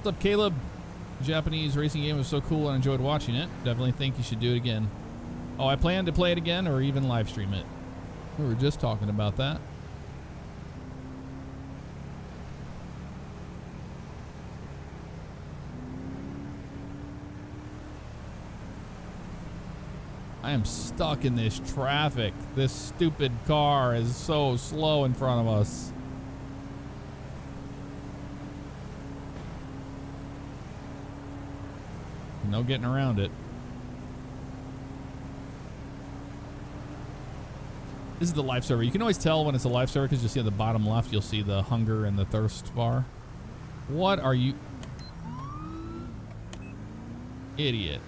What's up, Caleb? Japanese racing game was so cool and enjoyed watching it. Definitely think you should do it again. Oh, I plan to play it again or even live stream it. We were just talking about that. I am stuck in this traffic. This stupid car is so slow in front of us. No getting around it. This is the live server. You can always tell when it's a live server because you'll see at the bottom left, you'll see the hunger and the thirst bar. What are you? Idiot.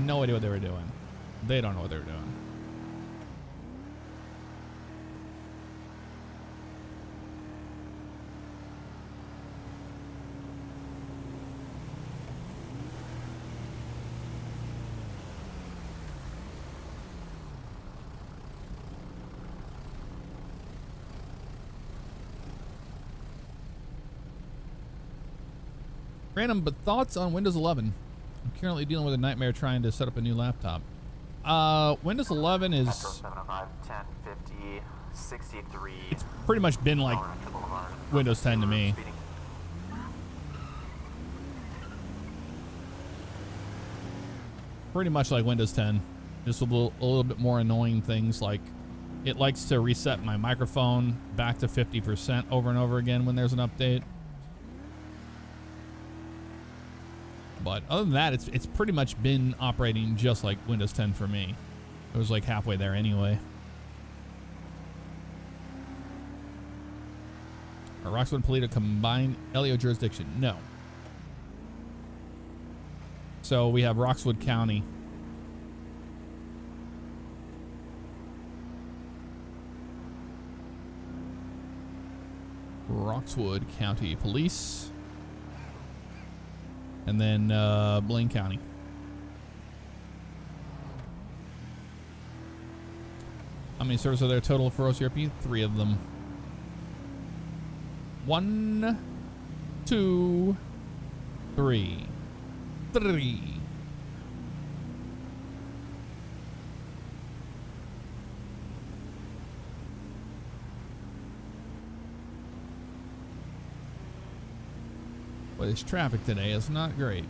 No idea what they were doing. They don't know what they were doing. Random, but thoughts on Windows 11? I'm currently dealing with a nightmare trying to set up a new laptop. Windows 11 is... 705, 1050, 63. It's pretty much been like Windows 10 to me. Pretty much like Windows 10. Just a little bit more annoying things, like it likes to reset my microphone back to 50% over and over again when there's an update. But other than that, it's pretty much been operating just like Windows 10 for me. It was like halfway there anyway. Are Roxwood and Polito combined LEO jurisdiction? No. So we have Roxwood County. Roxwood County Police. And then Blaine County. How many servers are there total for OCRP? 3 of them. 1, 2, 3. 3. But this traffic today is not great.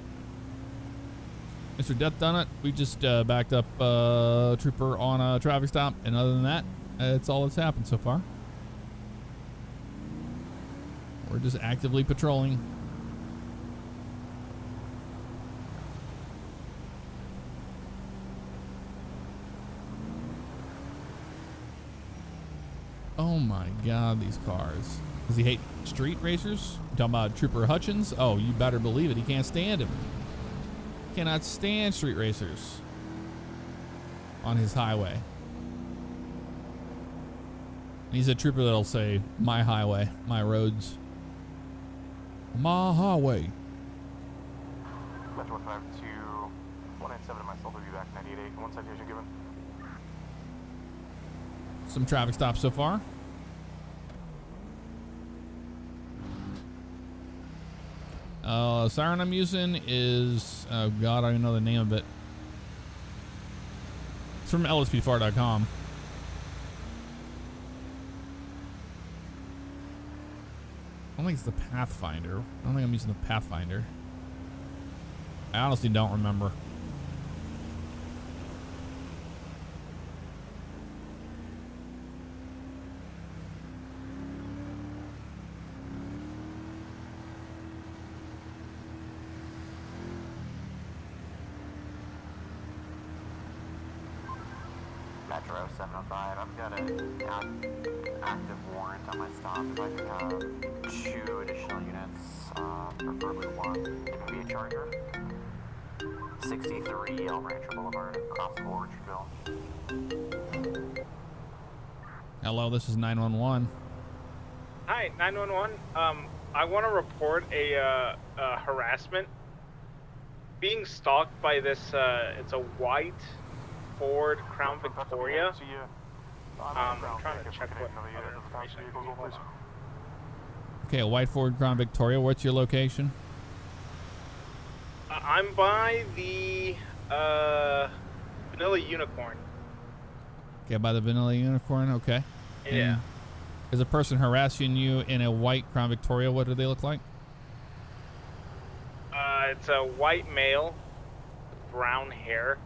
Mr. Death Done It, we just backed up a trooper on a traffic stop, and other than that, that's all that's happened so far. We're just actively patrolling. Oh my God, these cars. Does he hate street racers? You talking about Trooper Hutchins? Oh, you better believe it. He can't stand him. Cannot stand street racers on his highway. And he's a trooper that'll say, my highway, my roads. My highway. Metro 152, 197 to myself will be back 98.8. One citation given. Some traffic stops so far. Siren I'm using is, oh God, I don't even know the name of it. It's from lspfar.com. I don't think it's the Pathfinder. I don't think I'm using the Pathfinder. I honestly don't remember. Metro 705. I've got an active warrant on my stop. If I could have 2 additional units, preferably 1. It could be a Charger. 63 El Rancho Boulevard, across the Orchardville. Hello, this is 911. Hi, 911. I want to report a harassment. Being stalked by this, it's a white Ford Crown Victoria. I'm trying to check what other information I can get. Okay, a white Ford Crown Victoria. What's your location? I'm by the Vanilla Unicorn. Okay, by the Vanilla Unicorn. Okay. Yeah. And is a person harassing you in a white Crown Victoria? What do they look like? It's a white male, with brown hair.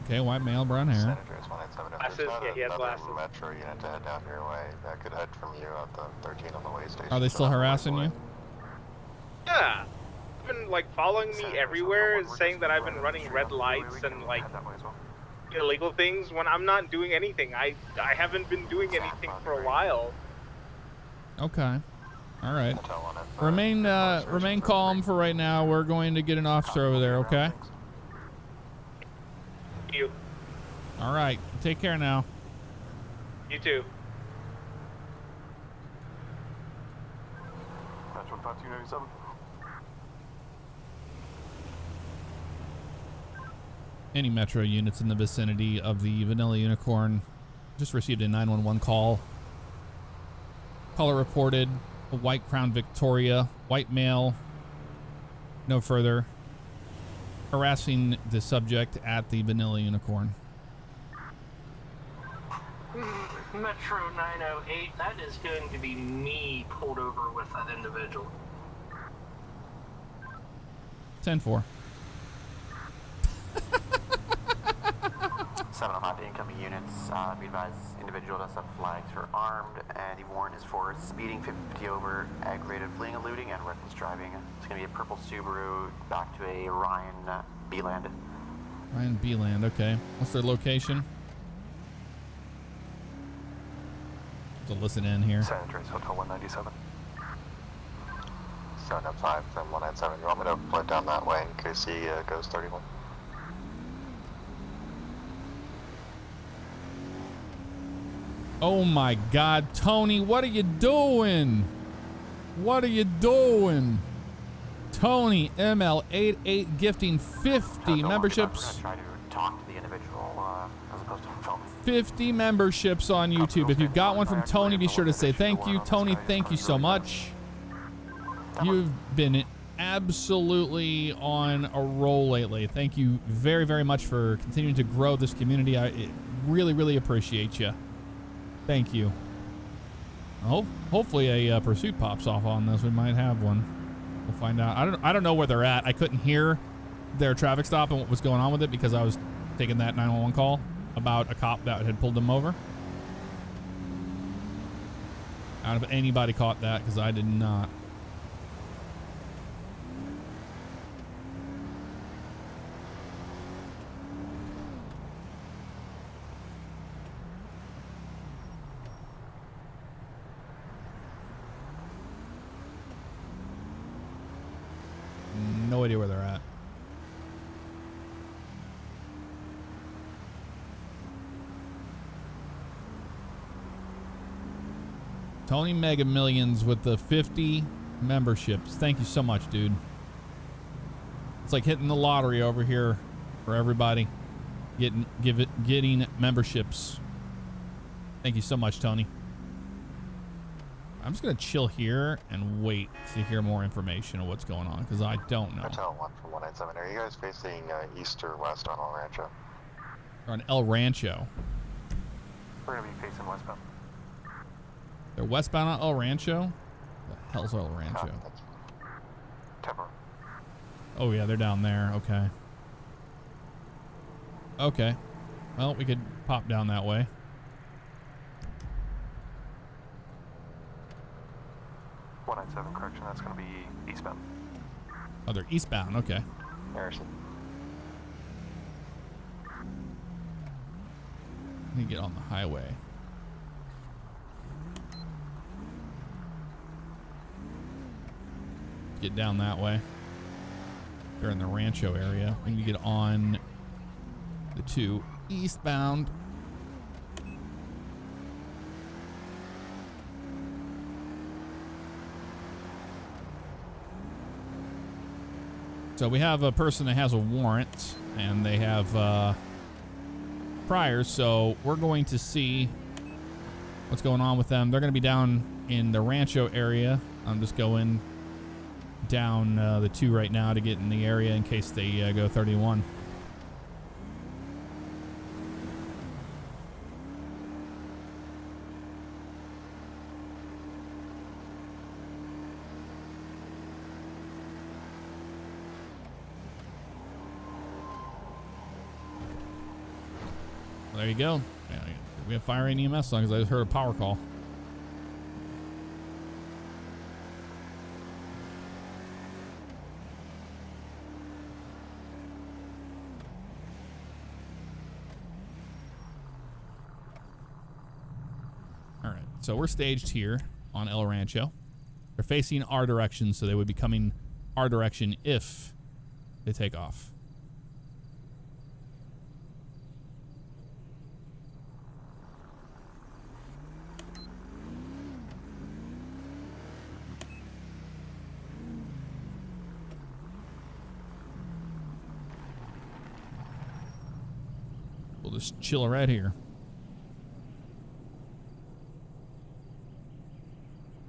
Okay, white male, brown hair. Senators 187. If Glasses, there's not yeah, he has another glasses. Metro unit to head down your way, that could head from you at the 13 on the way station. Are they still harassing you? Yeah. They've been like following me everywhere, saying that I've been running red lights and like illegal things when I'm not doing anything. I haven't been doing anything for a while. Okay. All right. Remain calm for right now. We're going to get an officer over there, okay? You. All right. Take care now. You too. Metro 5297. Any Metro units in the vicinity of the Vanilla Unicorn just received a 911 call. Caller reported a white Crown Victoria, white male, no further, harassing the subject at the Vanilla Unicorn. Metro 908, that is going to be me pulled over with that individual. 10-4. 705 incoming units. Be advised, individual does have flags for armed, and the warrant is for speeding 50 over, aggravated fleeing, eluding, and reckless driving. It's going to be a purple Subaru back to a Ryan B-Land. Ryan B-Land, okay. What's their location? To listen in here. Senators Hotel 197. 705 then 197. You want me to float down that way in case he goes 31? Oh my God, Tony, what are you doing? What are you doing? Tony, ML88 gifting 50 memberships. I'm going to try to talk to the individual as opposed to filming. 50 memberships on YouTube. If you've got one from Tony, be sure to say thank you. Tony, thank you so much. You've been absolutely on a roll lately. Thank you very, very much for continuing to grow this community. I really, really appreciate you. Thank you. Hopefully a pursuit pops off on this. We might have one. We'll find out. I don't know where they're at. I couldn't hear their traffic stop and what was going on with it because I was taking that 911 call about a cop that had pulled them over. I don't know if anybody caught that because I did not. No idea where they're at. Tony Mega Millions with the 50 memberships. Thank you so much, dude. It's like hitting the lottery over here for everybody. Getting memberships. Thank you so much, Tony. I'm just gonna chill here and wait to hear more information of what's going on because I don't know. Hotel 1 from 197. Are you guys facing east or west on El Rancho? Or on El Rancho. We're gonna be facing westbound. They're westbound on El Rancho? The hell's El Rancho? Temper. Oh yeah, they're down there. Okay. Okay. Well, we could pop down that way. Correction, that's going to be eastbound. Oh, they're eastbound. Okay. Harrison. Let me get on the highway. Get down that way. They're in the Rancho area. We need to get on the 2 eastbound. So we have a person that has a warrant, and they have priors, so we're going to see what's going on with them. They're going to be down in the Rancho area. I'm just going down the 2 right now to get in the area in case they go 31. There you go. Yeah, we have fire and EMS song because I just heard a power call. All right, so we're staged here on El Rancho. They're facing our direction, so they would be coming our direction if they take off. We'll just chill right here.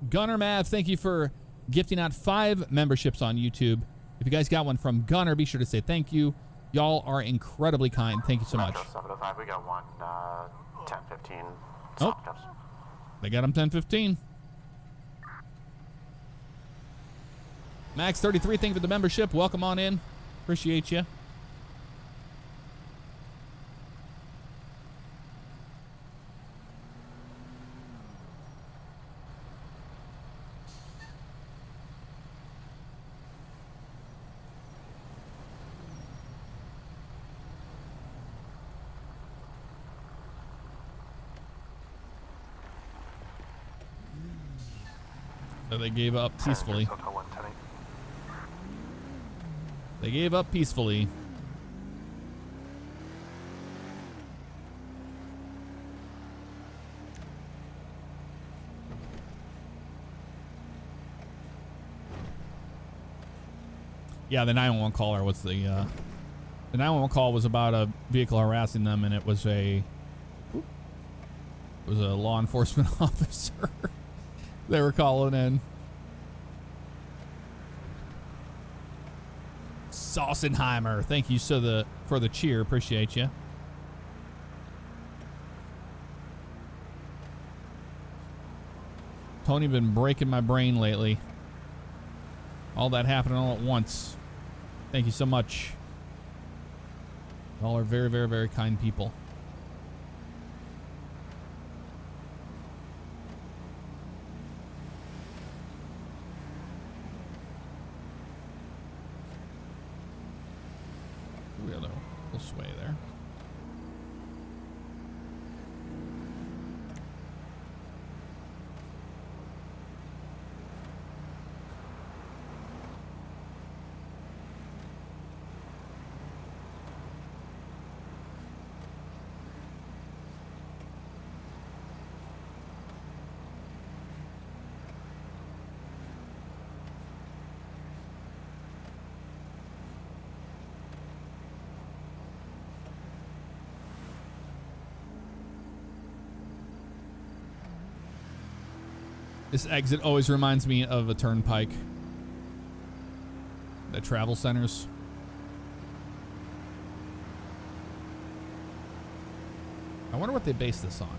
Gunner Mav, thank you for gifting out 5 memberships on YouTube. If you guys got one from Gunner, be sure to say thank you. Y'all are incredibly kind. Thank you so much. 705, we got one 1015. Oh, they got him 1015. Max 33, thank you for the membership. Welcome on in. Appreciate you. So they gave up peacefully. They gave up peacefully. Yeah, the 911 caller was the 911 call was about a vehicle harassing them, and it was a law enforcement officer. They were calling in. Sausenheimer, thank you for the cheer. Appreciate you. Tony been breaking my brain lately. All that happening all at once. Thank you so much. Y'all are very, very, very kind people. We got a little sway there. This exit always reminds me of a turnpike. The travel centers. I wonder what they base this on.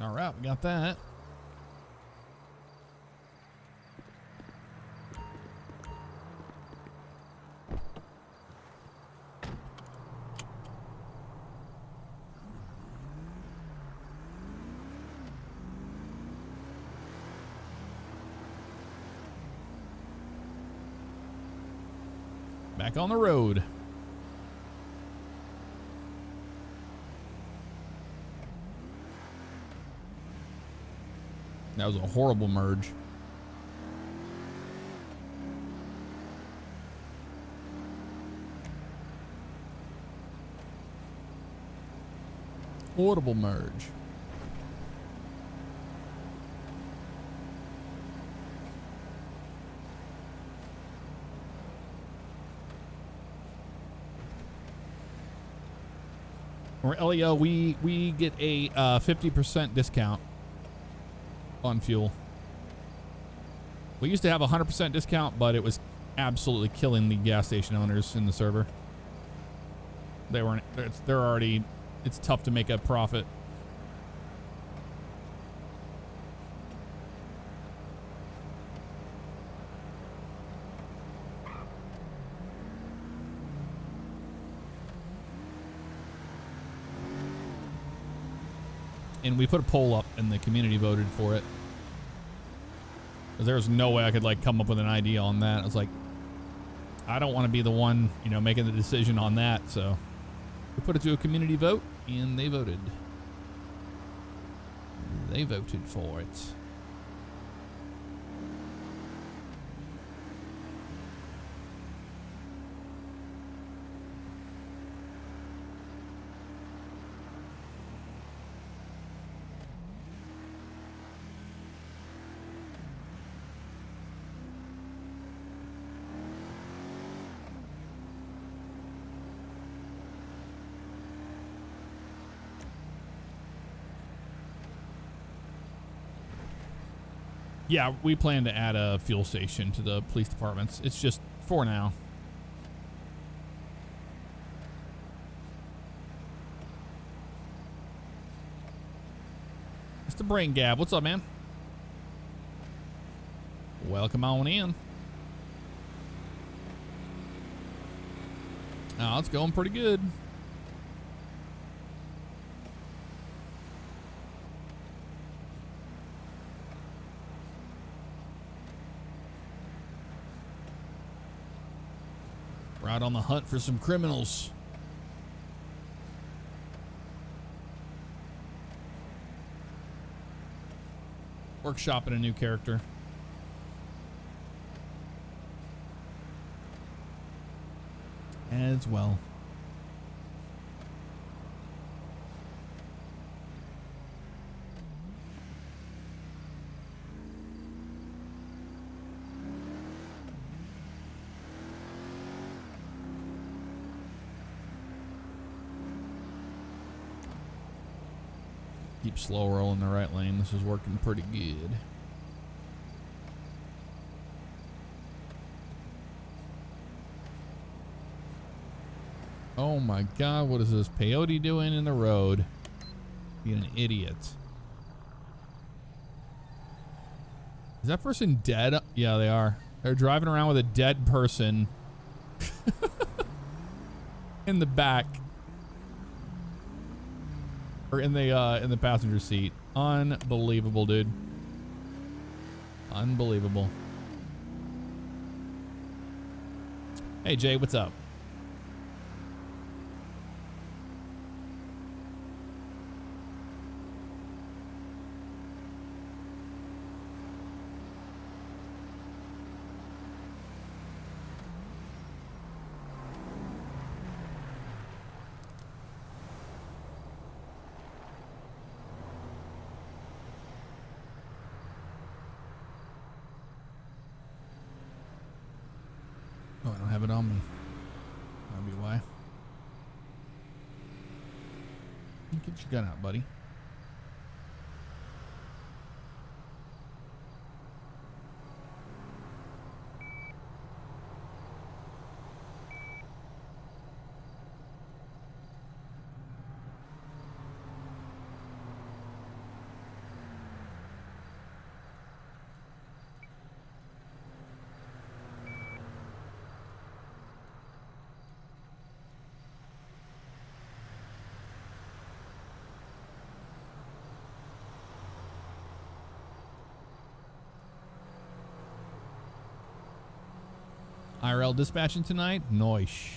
All right, we got that. Back on the road. That was a horrible merge. Horrible merge. Or LEO, we get a 50% discount on fuel. We used to have a 100% discount, but it was absolutely killing the gas station owners in the server. They weren't. They're already. It's tough to make a profit. And we put a poll up and the community voted for it. There was no way I could like come up with an idea on that. I was like, I don't want to be the one, you know, making the decision on that. So we put it to a community vote and they voted. They voted for it. Yeah, we plan to add a fuel station to the police departments. It's just for now. Mr. Brain Gab, what's up, man? Welcome on in. Oh, it's going pretty good. We're out on the hunt for some criminals. Workshopping a new character. As well. Keep slow rolling the right lane. This is working pretty good. Oh my God, what is this peyote doing in the road? Being an idiot. Is that person dead? Yeah, they are. They're driving around with a dead person in the back. Or in the passenger seat. Unbelievable, dude. Unbelievable. Hey, Jay, what's up? Oh, I don't have it on me. That'll be why. Get your gun out, buddy. IRL dispatching tonight? Noish.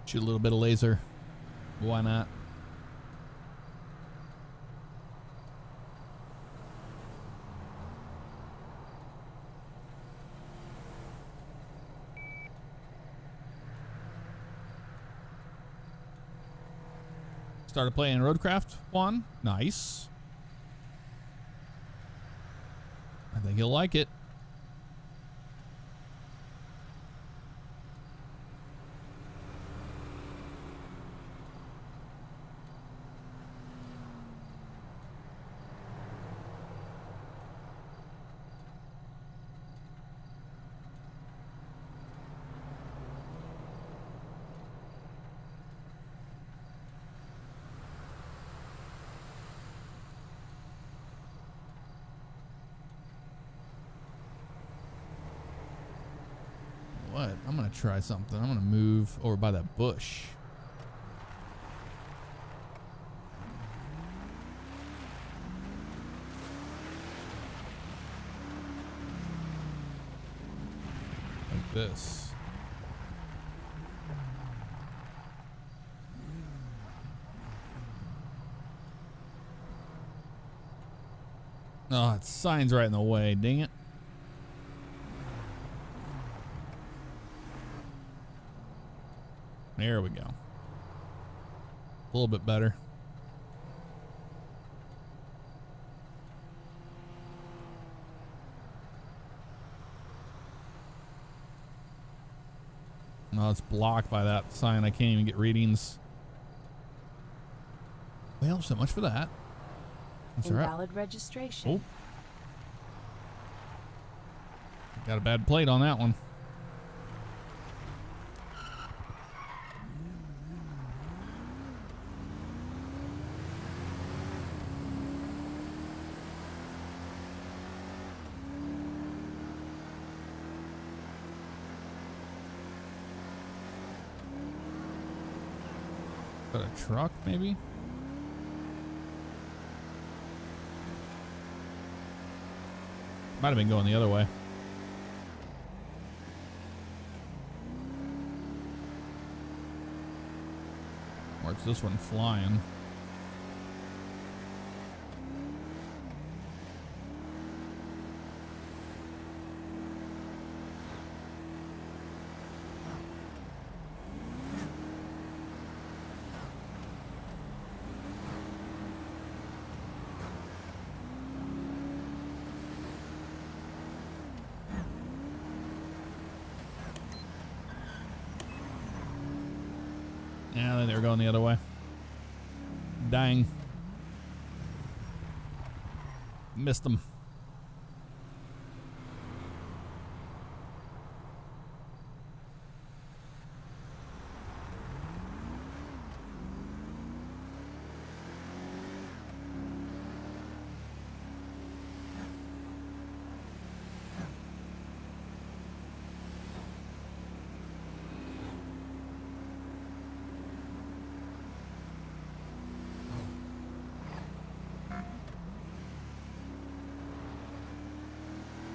Shoot a little bit of laser. Why not? Started playing Roadcraft 1. Nice. I think you'll like it. What? I'm gonna try something. I'm gonna move over by that bush. Like this. Oh, that sign's right in the way. Dang it. There we go. A little bit better. No, it's blocked by that sign. I can't even get readings. Well, so much for that. That's all right. Invalid registration. Oh. Got a bad plate on that one. Got a truck, maybe? Might have been going the other way. Or it's this one flying. Yeah, they were going the other way. Dang. Missed them.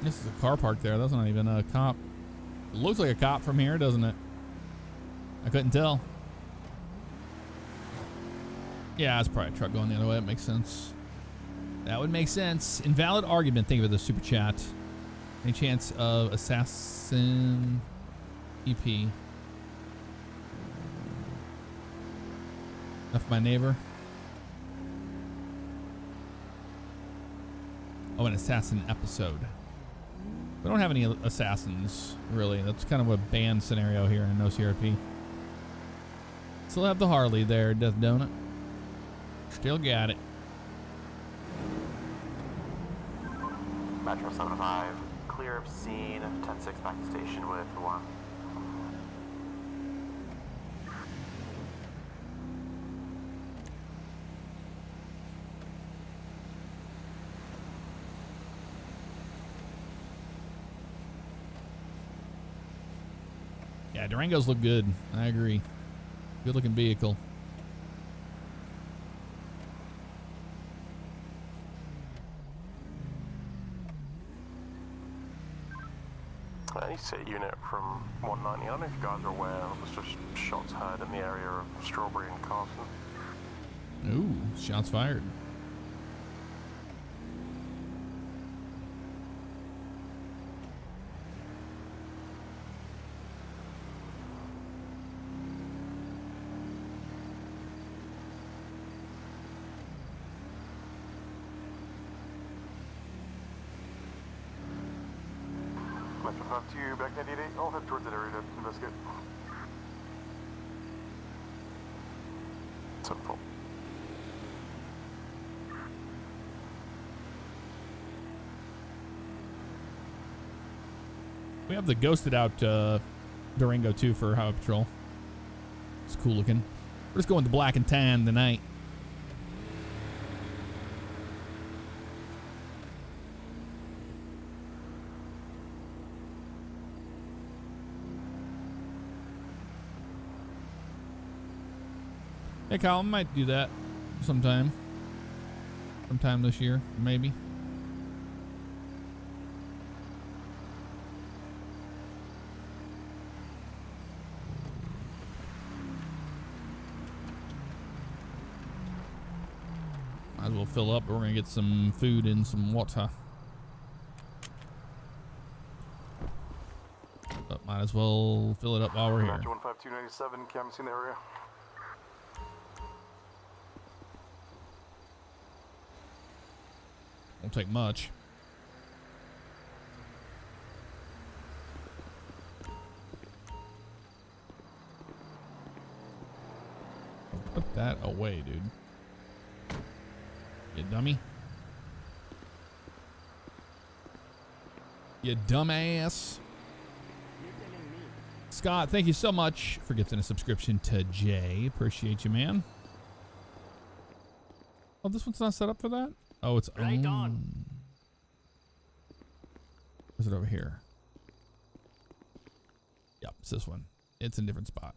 This is a car park there. That's not even a cop. It looks like a cop from here, doesn't it? I couldn't tell. Yeah, it's probably a truck going the other way. That makes sense. That would make sense. Invalid argument. Think of it as super chat. Any chance of assassin EP? Enough my neighbor. Oh, an assassin episode. We don't have any assassins, really. That's kind of a banned scenario here in OCRP. Still have the Harley there, Death Donut. Still got it. Metro 75, clear of scene, 10-6 back to station with 1. Yeah, Durangos look good. I agree. Good looking vehicle. Any city unit from 190. I don't know if you guys are aware, there's just shots heard in the area of Strawberry and Carson. Ooh, shots fired. Metro 52, back 98. I'll head towards that area to investigate. So full. We have the ghosted out Durango too for highway patrol. It's cool looking. We're just going to black and tan tonight. Hey, Kyle, I might do that sometime. Sometime this year, maybe. Might as well fill up, but we're going to get some food and some water. But might as well fill it up while we're here. 15297, cameras in the area. Won't take much. Put that away, dude. You dummy. You dumbass. Scott, thank you so much for gifting a subscription to Jay. Appreciate you, man. Oh, this one's not set up for that? Oh, it's Right on. Is it over here? Yep, it's this one. It's in a different spot.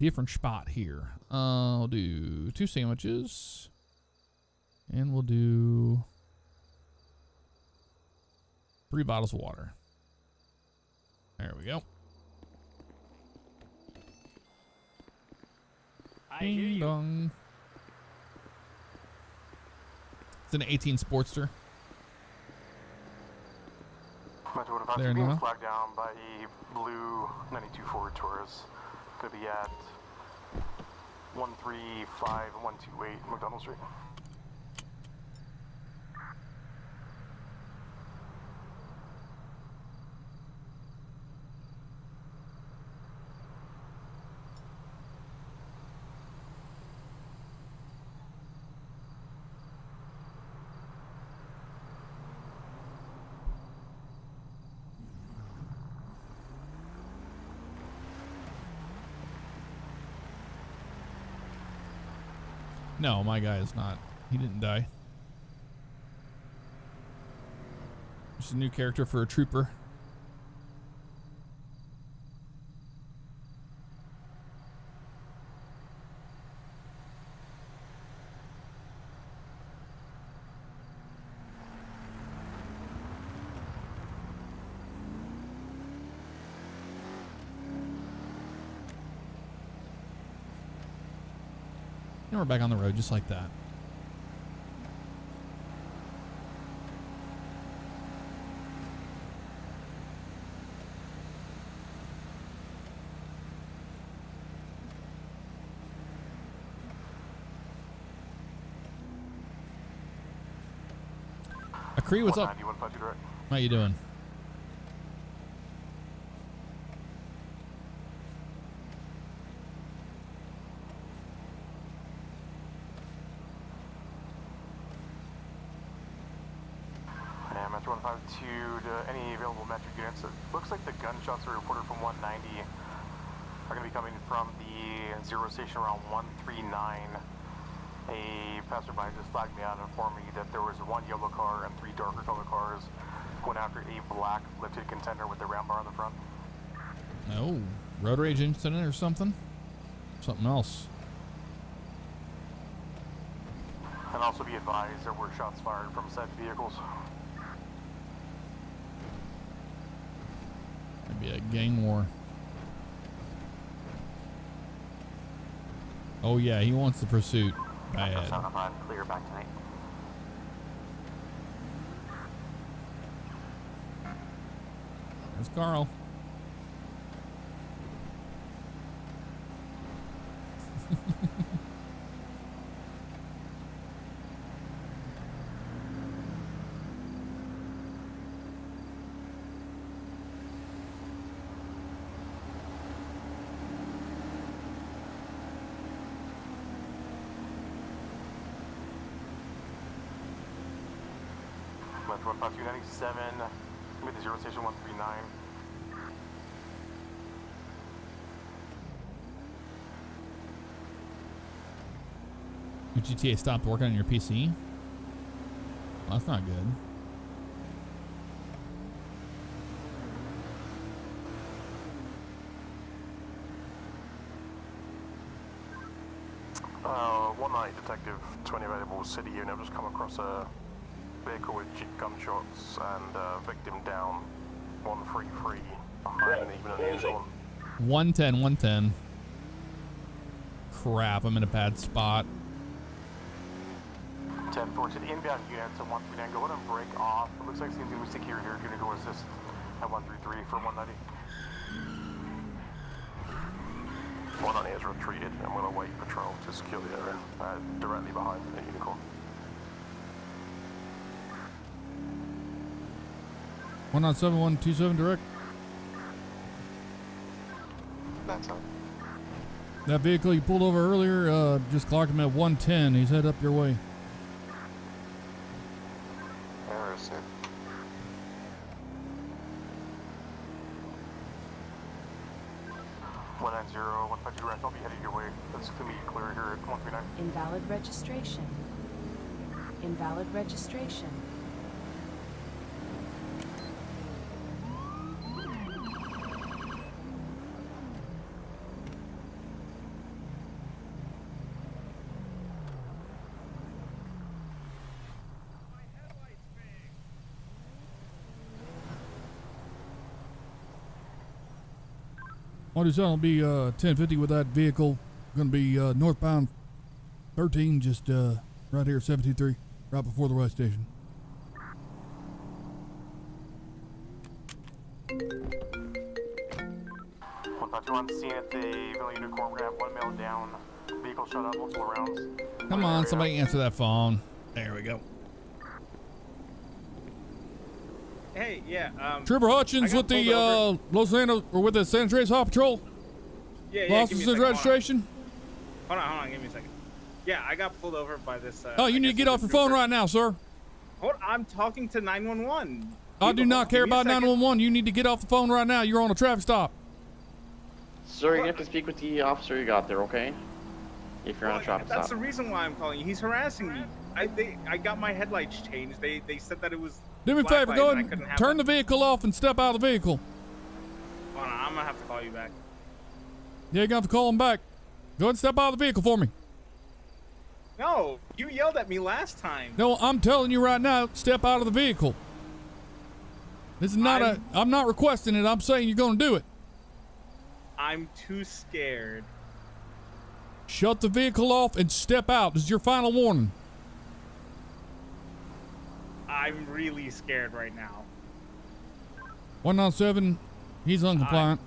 Different spot here. I'll do 2 sandwiches. And we'll do 3 bottles of water. There we go. Ding dong. It's an 18 Sportster. Metro 152 There being now. flagged down by a blue 92 Ford Taurus. Gonna be at 135128 McDonald Street. No, my guy is not. He didn't die. Just a new character for a trooper. And we're back on the road just like that. Akri, what's up? 150 direct. How you doing? And Metro 152 to any available metric units. It looks like the gunshots are reported from 190 are going to be coming from the 0 station around 139. A passerby just flagged me out and informed me that there was 1 yellow car and 3 darker color cars going after a black lifted contender with the ram bar on the front. No. Road rage incident or something? Something else. And also be advised there were shots fired from said vehicles. Maybe a gang war. Oh yeah, he wants the pursuit. Bad. Clear back tonight. There's Carl. Went 15297, with the 0 station 139. Your GTA stopped working on your PC? Well, that's not good. One night, Detective 20 available city unit. I've just come across a vehicle with gunshots and victim down. 133 behind, even on his own. 110, 110. Crap, I'm in a bad spot. 10-4 to the inbound units at 139. Go ahead and break off. It looks like it seems to be secure here. Gonna go assist at 133 for 190. 190 has retreated. I'm gonna wait patrol to secure the area directly behind the unicorn. 197, 127 direct. That's all. That vehicle you pulled over earlier, just clocked him at 110. He's head up your way. Harrison. One 150 direct. I'll be headed your way. That's gonna be clear here at 139. Invalid registration. Invalid registration. What is that? I'll be 1050 with that vehicle. Gonna be northbound 13, just right here at 723, right before the West Station. On scene at the Villa Unicorn. We're gonna have one male down. Vehicle shut up, multiple rounds. Come on, somebody answer that phone. There we go. Hey, yeah. Trooper Hutchins with the Los Angeles, or with the San Andreas Hall Patrol. Yeah, Lost give me a his second. registration. Hold on, give me a second. Yeah, I got pulled over by this. Oh, you need to get off your phone right now, sir. Hold, I'm talking to 911. I do not care about 911. You need to get off the phone right now. You're on a traffic stop. Sir, you have to speak with the officer you got there, okay? If you're on a traffic That's stop. the reason why I'm calling you. He's harassing me. I got my headlights changed. They said that it was. Do me a favor, black go light ahead and I couldn't and have turn them. the vehicle off and step out of the vehicle. Hold on, I'm gonna have to call you back. Yeah, you're gonna have to call him back. Go ahead and step out of the vehicle for me. No, you yelled at me last time. No, I'm telling you right now, step out of the vehicle. This is not I'm not requesting it. I'm saying you're gonna do it. I'm too scared. Shut the vehicle off and step out. This is your final warning. I'm really scared right now. 197, he's uncompliant.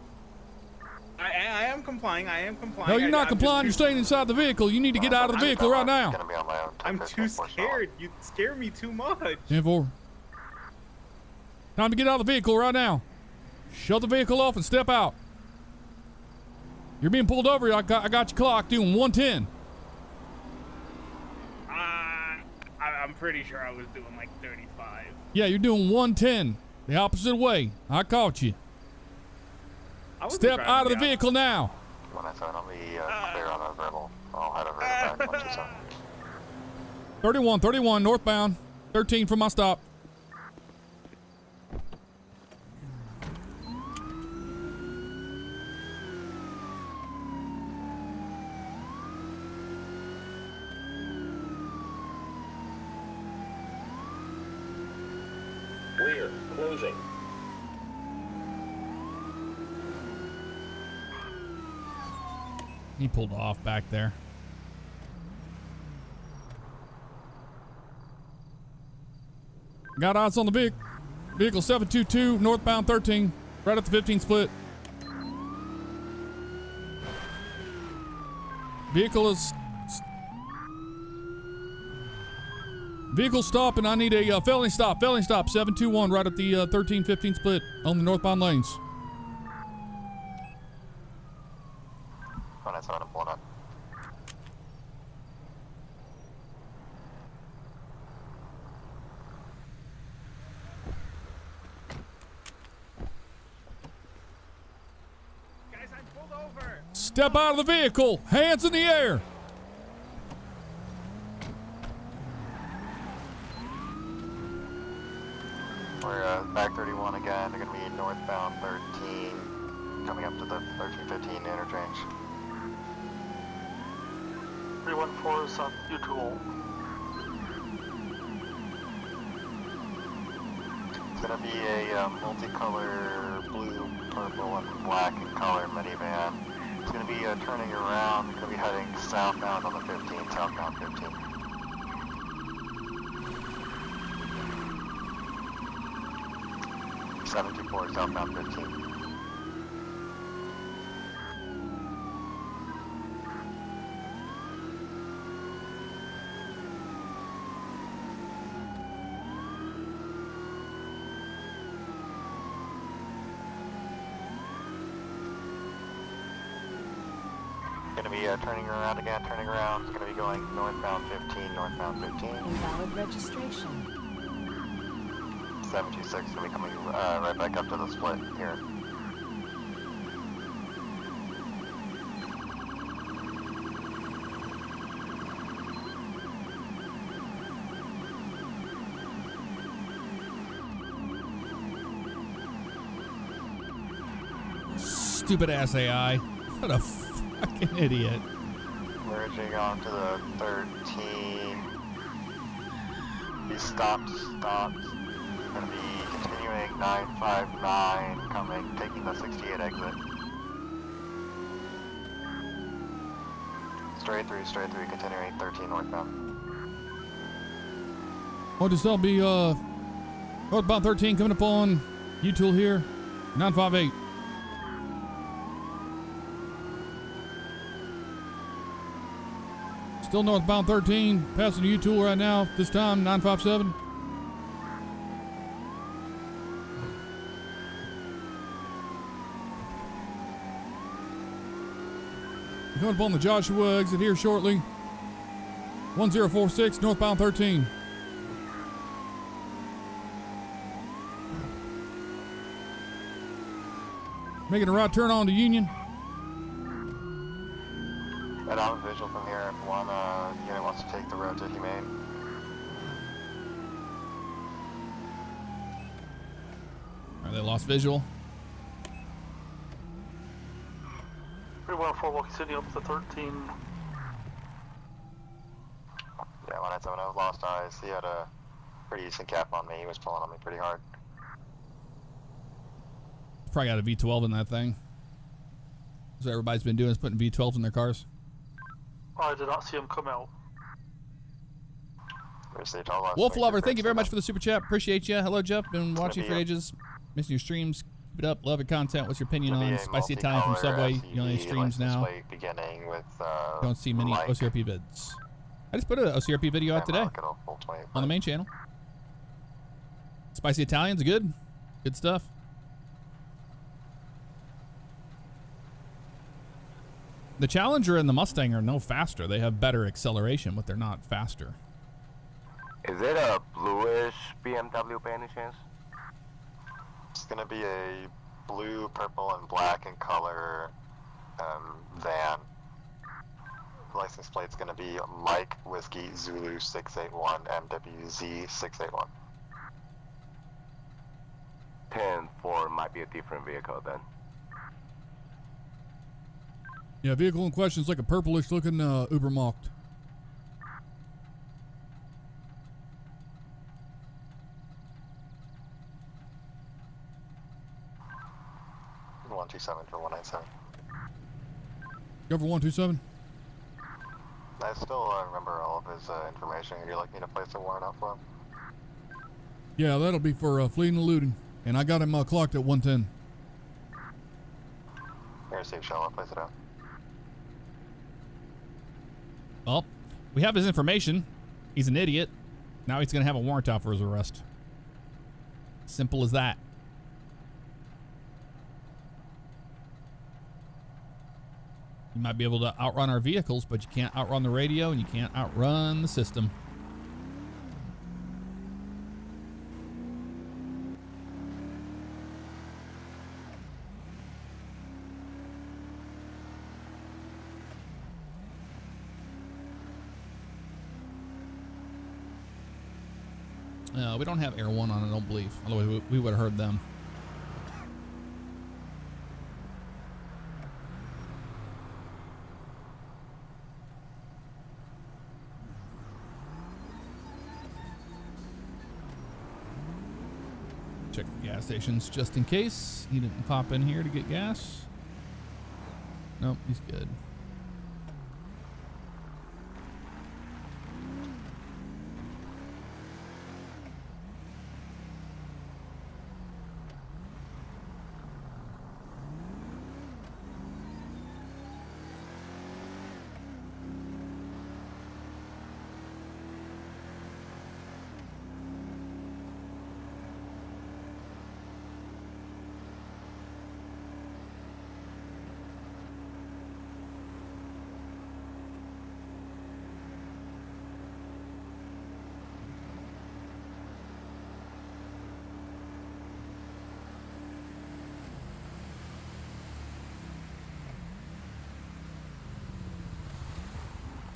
I am complying. I am complying. No, you're not I'm complying. You're just staying inside the vehicle. You need to get out of the vehicle right now. Gonna be on my own. I'm too scared. You scare me too much. 10-4. Time to get out of the vehicle right now. Shut the vehicle off and step out. You're being pulled over. I got you clocked doing 110. I'm pretty sure I was doing like 35. Yeah, you're doing 110. The opposite way. I caught you. I wasn't Step driving out of the the vehicle now. When I sign on the clear on a rental, I'll head over to the back once you sign. 31 northbound. 13 from my stop. cruising. He pulled off back there. Got odds on the vehicle 722 northbound 13, right at the 15 split. Vehicle stop, and I need a felony stop. 721 right at the 13-15 split on the northbound lanes. Oh, that's not pulling up. Guys, I'm pulled over. Step out of the vehicle. Hands in the air. We're back 31 again. They're going to be northbound 13, coming up to the 1315 interchange. 314 is on U-Tool. It's going to be a multicolor blue, purple, and black in color minivan. It's going to be turning around. It's going to be heading southbound on the 15, southbound 15. Southbound 15. Going to be turning around again, turning around. It's going to be going northbound 15, northbound 15. Invalid registration. 726 going to be coming right back up to the split here. Stupid ass AI. What a fucking idiot. Merging onto the 13. He stopped. Going to be continuing 959, coming, taking the 68 exit. Straight through, continuing 13 northbound. What does that be, northbound 13 coming up on U-Tool here, 958. Still northbound 13, passing U-Tool right now, this time 957. Coming up on the Joshua exit here shortly. 1046 northbound 13. Making a right turn on to Union. And I'm visual from here if one unit wants to take the road to Humane. Are they lost visual? 314 will continue up to 13. Yeah, 197, I was lost eyes. He had a pretty decent cap on me. He was pulling on me pretty hard. Probably got a V12 in that thing. That's what everybody's been doing, is putting V12s in their cars. I did not see him come out. Wolf Lover, thank you very much for the super chat. Appreciate you. Hello, Jeff. Been watching for ages. Missing your streams. Keep it up. Love your content. What's your opinion on Spicy Italian from Subway? You know, any streams now? Beginning with, don't see many OCRP vids. I just put an OCRP video out today on the main channel. Spicy Italian's good. Good stuff. The Challenger and the Mustang are no faster. They have better acceleration, but they're not faster. Is it a bluish BMW by any chance? It's going to be a blue, purple, and black in color van. License plate's going to be Mike Whiskey Zulu 681 MWZ 681. 10-4 might be a different vehicle then. Yeah, vehicle in question is like a purplish looking Uber mocked. 127 for 197. Go for 127. I still remember all of his information. Would you like me to place a warrant out for him? Yeah, that'll be for fleeing and looting. And I got him clocked at 110. Here, Steve, shall I place it out? Well, we have his information. He's an idiot. Now he's going to have a warrant out for his arrest. Simple as that. You might be able to outrun our vehicles, but you can't outrun the radio and you can't outrun the system. We don't have Air 1 on, I don't believe. Otherwise, we would have heard them. Check the gas stations just in case. He didn't pop in here to get gas. Nope, he's good.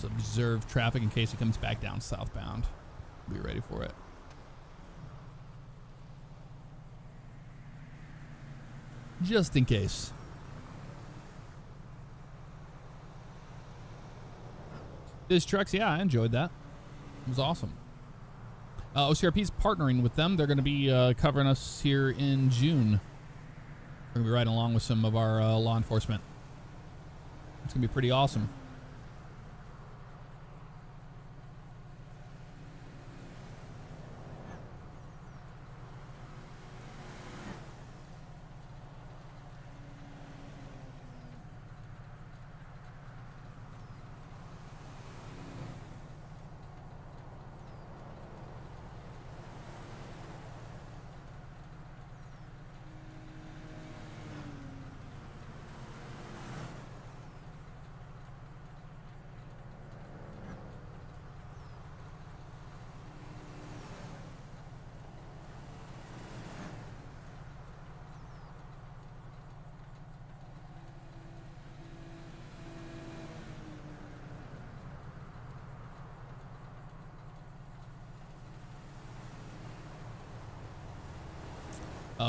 Observe traffic in case he comes back down southbound. Be ready for it. Just in case. These trucks, yeah, I enjoyed that. It was awesome. OCRP is partnering with them. They're going to be covering us here in June. We're going to be riding along with some of our law enforcement. It's going to be pretty awesome.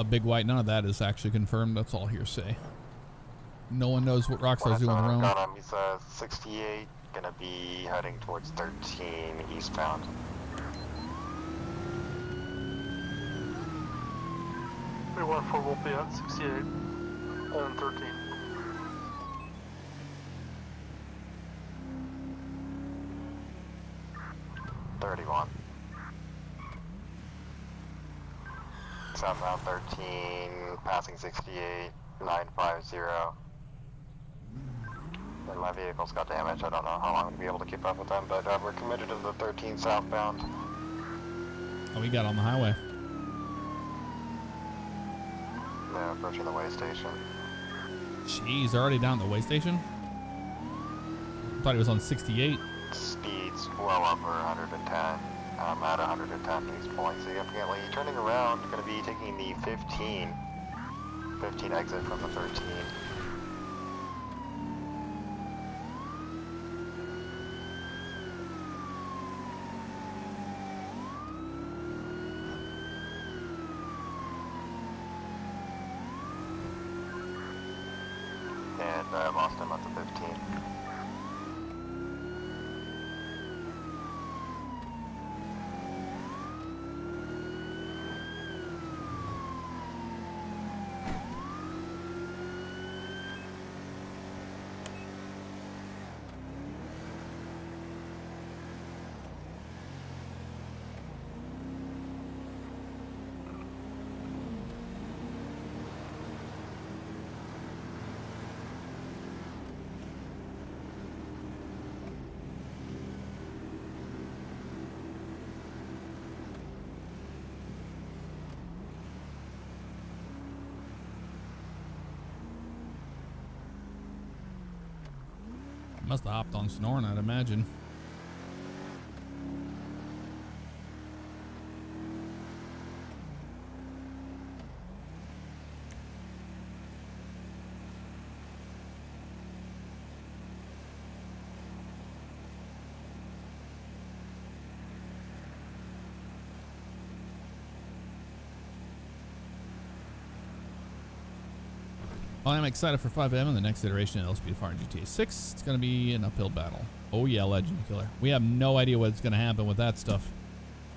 Big White, none of that is actually confirmed. That's all hearsay. No one knows what Rockstar's doing wrong. Got him. He's 68, gonna be heading towards 13 eastbound. We went for will be at 68 and 13. Southbound 13, passing 68, 950. And my vehicle's got damage. I don't know how long I'm going to be able to keep up with them, but we're committed to the 13 southbound. Oh, we got on the highway. Yeah, approaching the way station. Jeez, already down at the way station? Thought he was on 68. Speed's well over 110. At 110, he's pulling significantly. Turning around, going to be taking the 15 exit from the 13. And I lost him at the 15. Must have hopped on Sonoran, I'd imagine. Well, I'm excited for 5M and the next iteration of LSP Fire GTA 6. It's going to be an uphill battle. Oh yeah, Legend Killer. We have no idea what's going to happen with that stuff.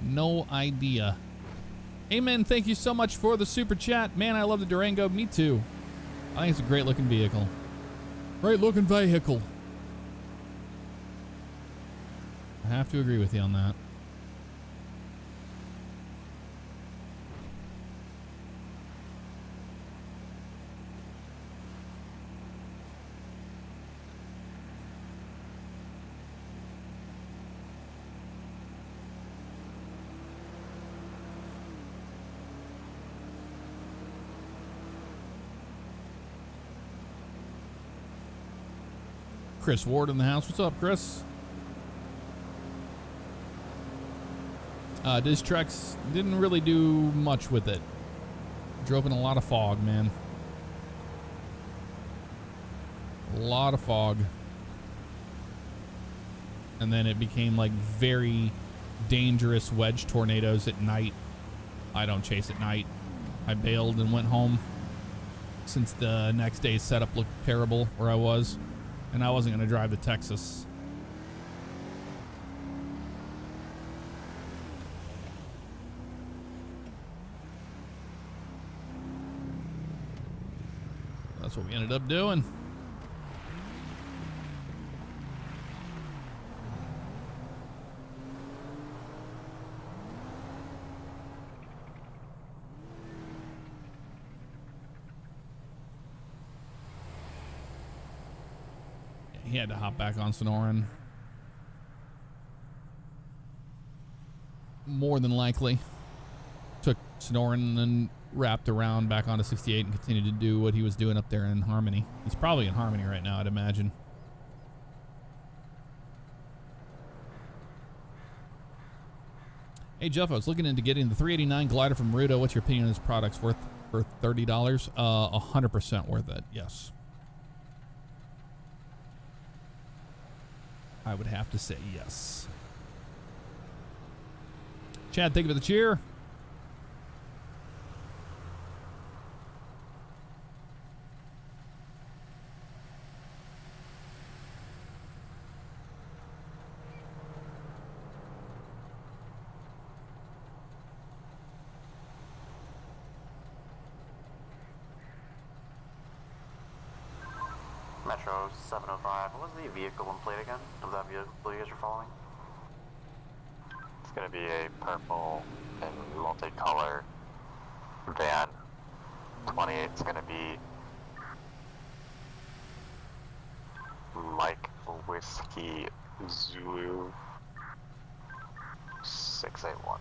No idea. Amen. Thank you so much for the super chat. Man, I love the Durango. Me too. I think it's a great looking vehicle. Great looking vehicle. I have to agree with you on that. Chris Ward in the house. What's up, Chris? Diz Trex didn't really do much with it. Drove in a lot of fog, man. A lot of fog. And then it became like very dangerous wedge tornadoes at night. I don't chase at night. I bailed and went home since the next day's setup looked terrible where I was. And I wasn't going to drive to Texas. That's what we ended up doing. He had to hop back on Sonoran. More than likely. Took Sonoran and then wrapped around back onto 68 and continued to do what he was doing up there in Harmony. He's probably in Harmony right now, I'd imagine. Hey Jeff, I was looking into getting the 389 glider from Rudo. What's your opinion on this product's worth $30? 100% worth it, yes. I would have to say yes. Chad, thank you for the cheer. Metro 705. What was the vehicle and plate again of that vehicle you guys are following? It's gonna be a purple and multicolor van. 28's gonna be Mike Whiskey Zulu 681.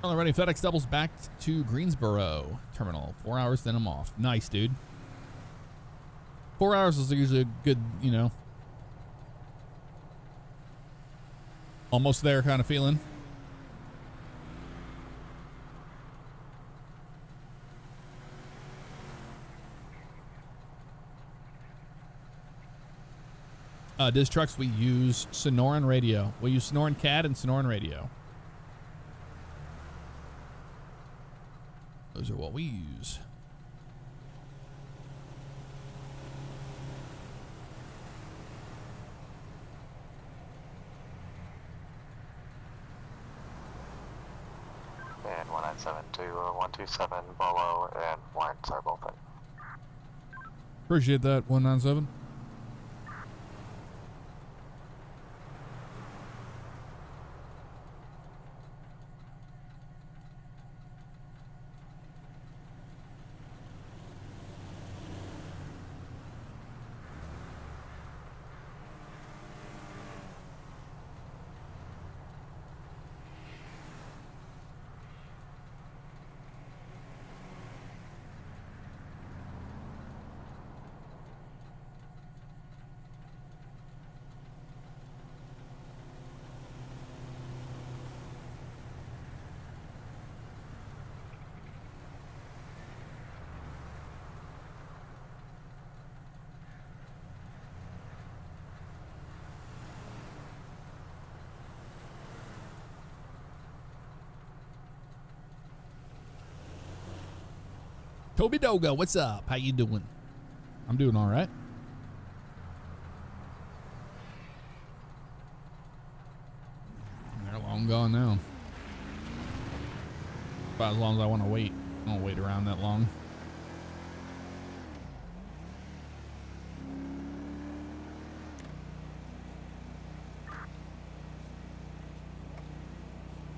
Alrighty, FedEx doubles back to Greensboro terminal. 4 hours, then I'm off. Nice, dude. 4 hours is usually a good, you know, almost there kind of feeling. Diz Trucks, we use Sonoran radio. We use Sonoran CAD and Sonoran radio. Those are what we use. And 1972, 127, Bolo, and warrants are both in. Appreciate that, 197. Toby Dogo, what's up? How you doing? I'm doing all right. They're long gone now. About as long as I want to wait. I don't wait around that long.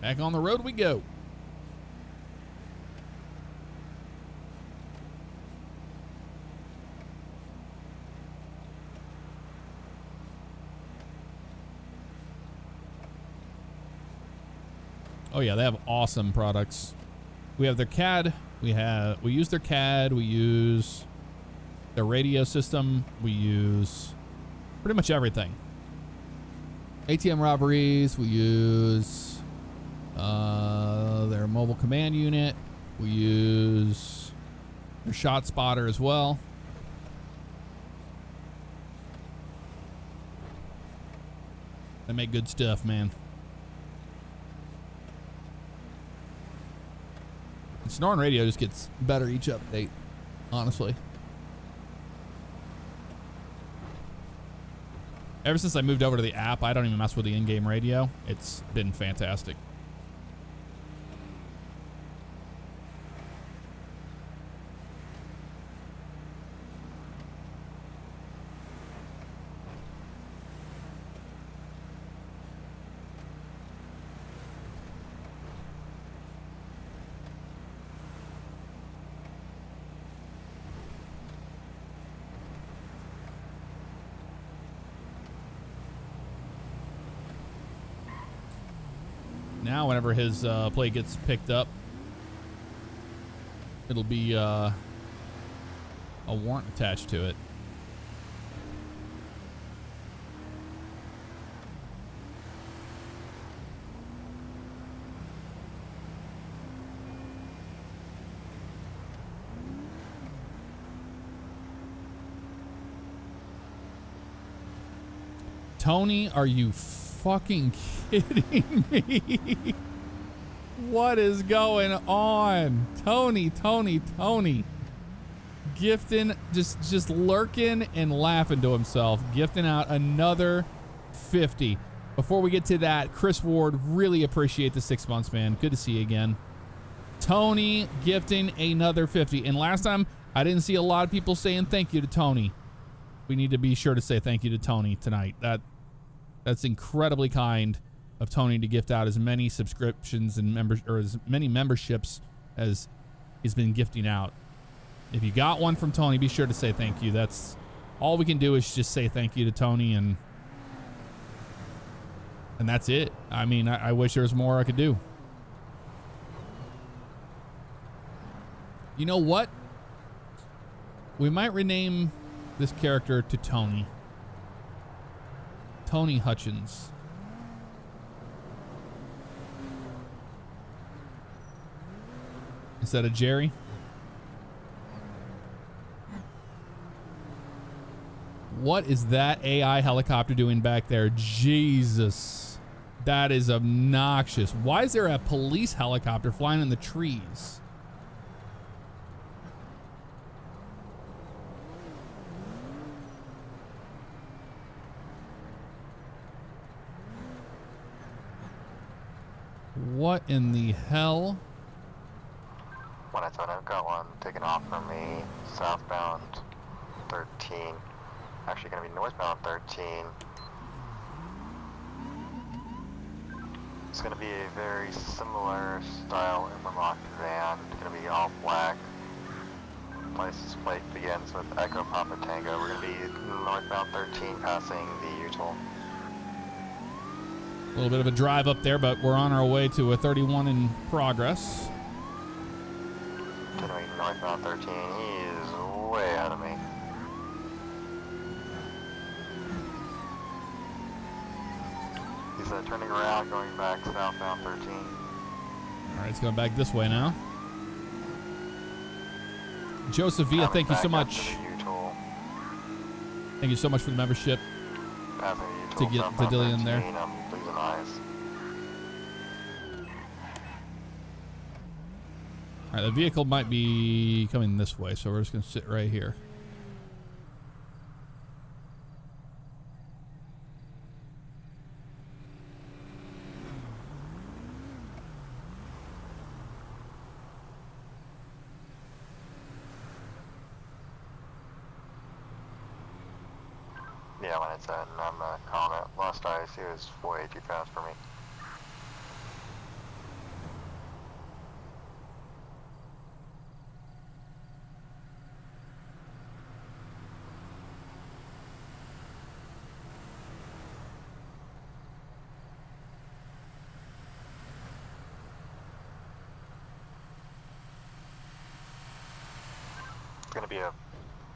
Back on the road we go. Oh yeah, they have awesome products. We have their CAD. We use their CAD. We use their radio system. We use pretty much everything. ATM robberies. We use their mobile command unit. We use their shot spotter as well. They make good stuff, man. Snoring Radio just gets better each update, honestly. Ever since I moved over to the app, I don't even mess with the in-game radio. It's been fantastic. Now, whenever his plate gets picked up, it'll be a warrant attached to it. Tony, are you fucking kidding me? What is going on? Tony. Gifting, just lurking and laughing to himself. Gifting out another 50. Before we get to that, Chris Ward, really appreciate the 6 months, man. Good to see you again. Tony gifting another 50. And last time, I didn't see a lot of people saying thank you to Tony. We need to be sure to say thank you to Tony tonight. That's incredibly kind of Tony to gift out as many subscriptions and members, or as many memberships as he's been gifting out. If you got one from Tony, be sure to say thank you. That's all we can do, is just say thank you to Tony, and that's it. I mean, I wish there was more I could do. You know what? We might rename this character to Tony. Tony Hutchins. Instead of Jerry. What is that AI helicopter doing back there? Jesus. That is obnoxious. Why is there a police helicopter flying in the trees? What in the hell? When I thought I've got one taken off from me, southbound 13. Actually going to be northbound 13. It's going to be a very similar style Immerlock van. It's going to be all black. License plate begins with Echo Papa Tango. We're going to be northbound 13 passing the UTOL. A little bit of a drive up there, but we're on our way to a 31 in progress. Continuing northbound 13, he is way ahead of me. He's turning around, going back southbound 13. All right, it's going back this way now. Joseph Villa, thank you so much. Thank you so much for the membership. To get to Dillian there. All Alright, the vehicle might be coming this way, so we're just going to sit right here. Yeah, when it's at, and I'm calling it. Last I see it was way too fast for me. It's gonna be a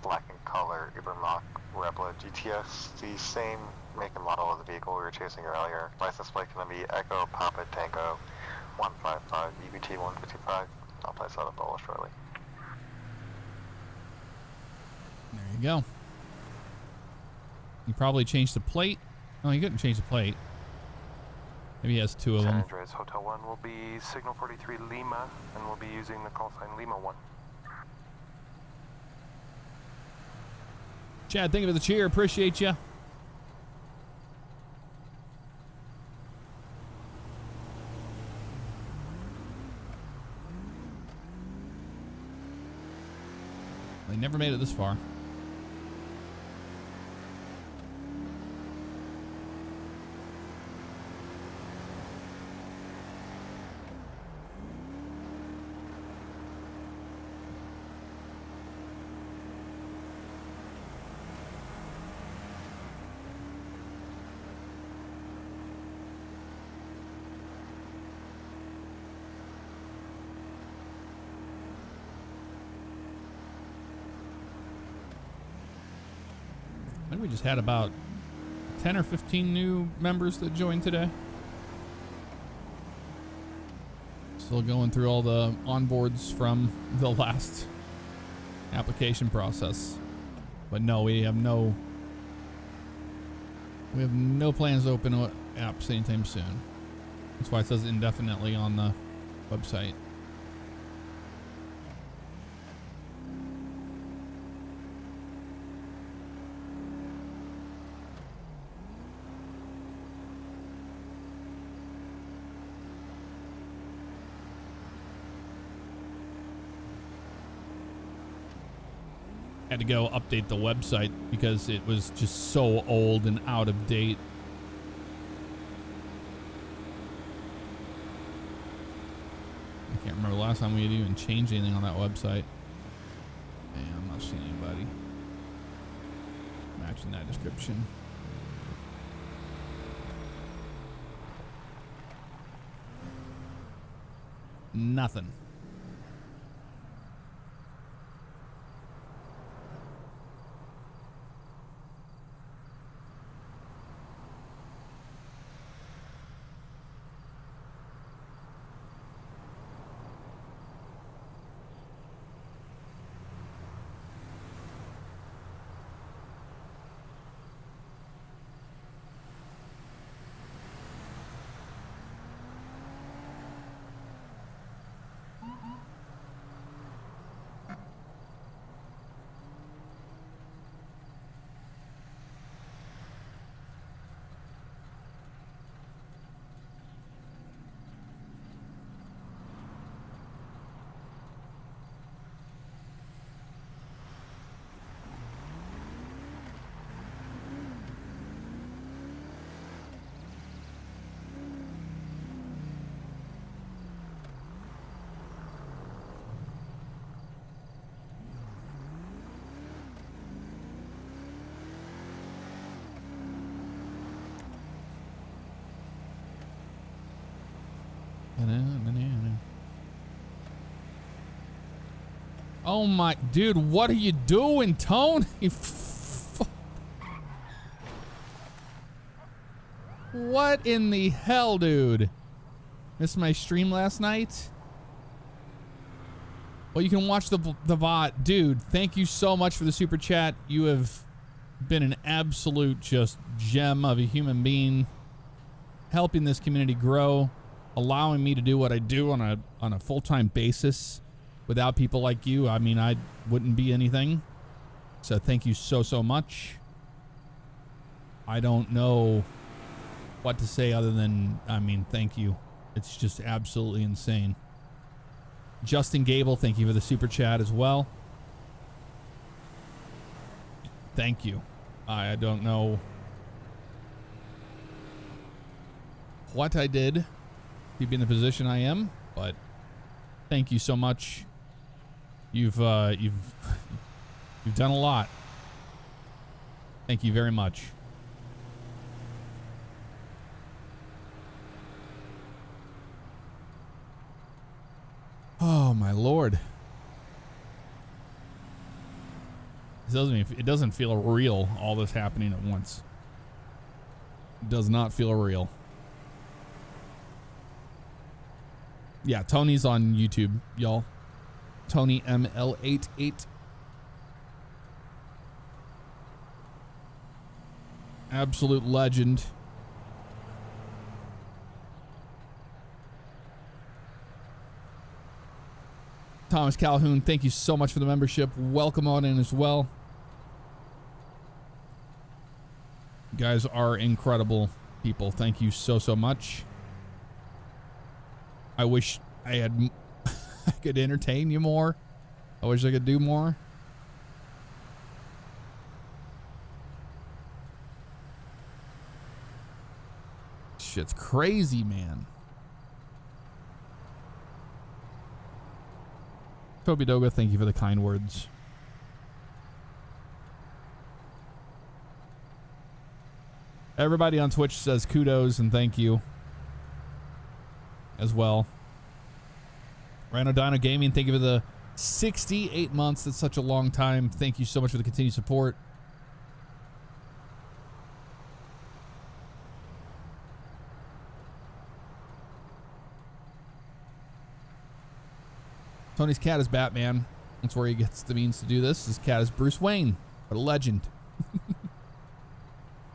black and color Ubermacht Rebla GTS, the same make and model of the vehicle we were chasing earlier. License plate gonna be Echo Papa Tango 155 EBT 155. I'll place out a bolo shortly. There you go. You probably changed the plate. Oh, you couldn't change the plate. Maybe he has two of San them. Andreas Hotel 1 will be Signal 43 Lima, and we'll be using the call sign Lima 1. Chad, thank you for the cheer. Appreciate you. They never made it this far. I think we just had about 10 or 15 new members that joined today. Still going through all the onboards from the last application process. But no, we have no plans to open apps anytime soon. That's why it says indefinitely on the website. Had to go update the website because it was just so old and out of date. I can't remember the last time we had even changed anything on that website. Yeah, I'm not seeing anybody matching that description. Nothing. Oh my, dude, what are you doing, Tone? What in the hell, dude? Missed my stream last night? Well, you can watch the VOD. Dude, thank you so much for the super chat. You have been an absolute just gem of a human being, helping this community grow, allowing me to do what I do on a full-time basis. Without people like you, I mean, I wouldn't be anything. So thank you so, so much. I don't know what to say other than, I mean, thank you. It's just absolutely insane. Justin Gable, thank you for the super chat as well. Thank you. I don't know what I did to be in the position I am, but thank you so much. You've done a lot. Thank you very much. Oh my Lord. It doesn't feel real, all this happening at once. It does not feel real. Yeah, Tony's on YouTube, y'all. Tony ML88. Absolute legend. Thomas Calhoun, thank you so much for the membership. Welcome on in as well. You guys are incredible people. Thank you so, so much. I wish I had I could entertain you more. I wish I could do more. Shit's crazy, man. Toby Doga, thank you for the kind words. Everybody on Twitch says kudos and thank you as well. Rhino Dino Gaming, thank you for the 68 months. That's such a long time. Thank you so much for the continued support. Tony's cat is Batman. That's where he gets the means to do this. His cat is Bruce Wayne. What a legend.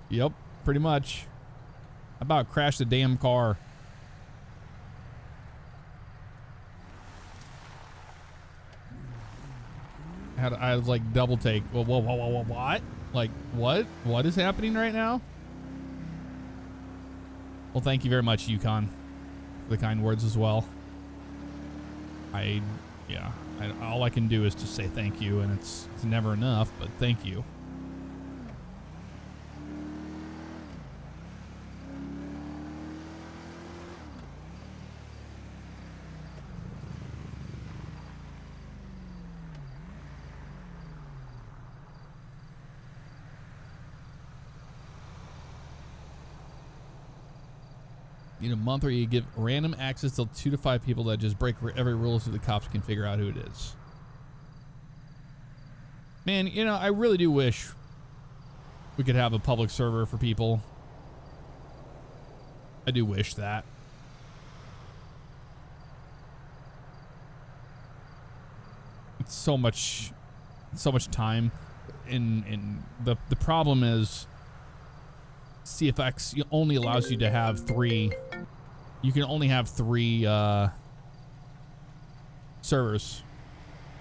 Yep, pretty much. I about crashed a damn car. I was like double take. Whoa, what? Like, what? What is happening right now? Well, thank you very much, Yukon, for the kind words as well. All I can do is just say thank you, and it's never enough, but thank you. In a month where you give random access to 2 to 5 people that just break every rule so the cops can figure out who it is. Man, you know, I really do wish we could have a public server for people. I do wish that. It's so much time. And the problem is CFX only allows you to have 3. You can only have 3 servers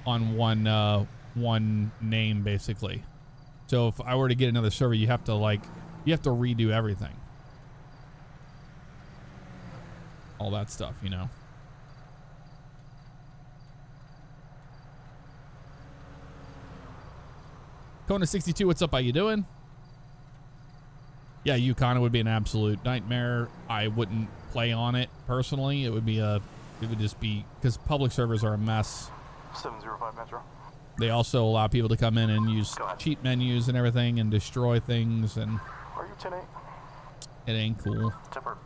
on one name, basically. So if I were to get another server, you have to redo everything. All that stuff, you know. Kona62, what's up? How you doing? Yeah, Yukon would be an absolute nightmare. I wouldn't play on it personally. It would just be because public servers are a mess. 705 Metro. They also allow people to come in and use cheat menus and everything and destroy things, and Are you 10-8? it ain't cool. Temper.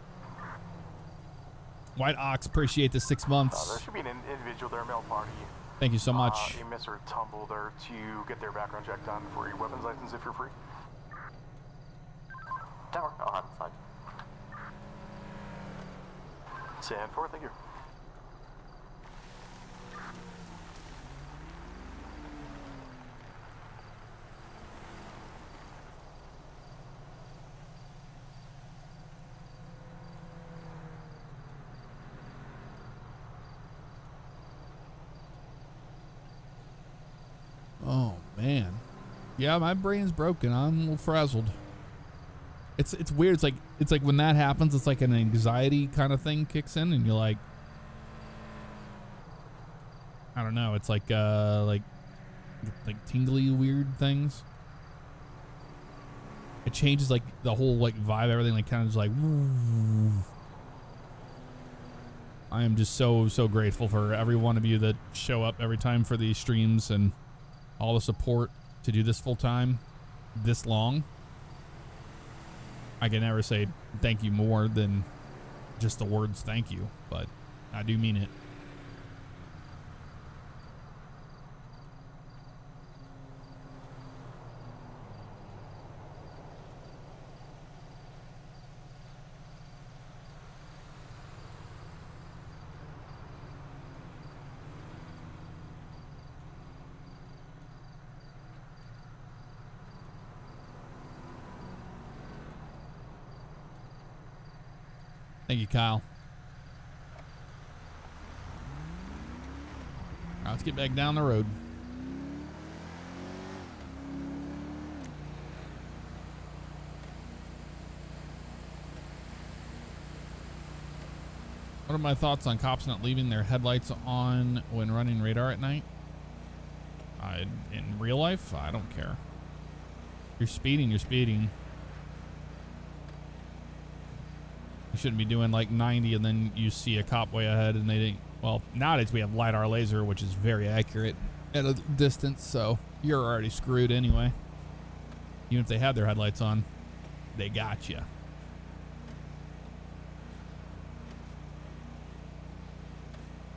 White Ox, appreciate the 6 months. There should be an individual there, male party. Thank you so much. A Mr. Tumble there to get their background check done for your weapons license if you're free. Tower, I'll have it inside. 10-4, thank you. Oh man. Yeah, my brain's broken. I'm a little frazzled. It's weird. It's like when that happens, it's like an anxiety kind of thing kicks in, and you're like, I don't know. It's like tingly weird things. It changes like the whole like vibe, everything like kind of just like. Woo. I am just so grateful for every one of you that show up every time for these streams and all the support to do this full time, this long. I can never say thank you more than just the words thank you, but I do mean it. Thank you, Kyle. All right, let's get back down the road. What are my thoughts on cops not leaving their headlights on when running radar at night? In real life, I don't care. You're speeding, you're speeding. You shouldn't be doing like 90 and then you see a cop way ahead and they didn't. Well, nowadays we have LiDAR laser, which is very accurate at a distance, so you're already screwed anyway. Even if they had their headlights on, they got you.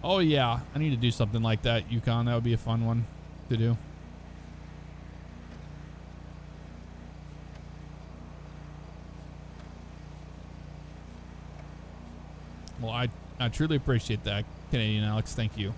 Oh yeah, I need to do something like that, Yukon. That would be a fun one to do. Well, I truly appreciate that, Canadian Alex. Thank you.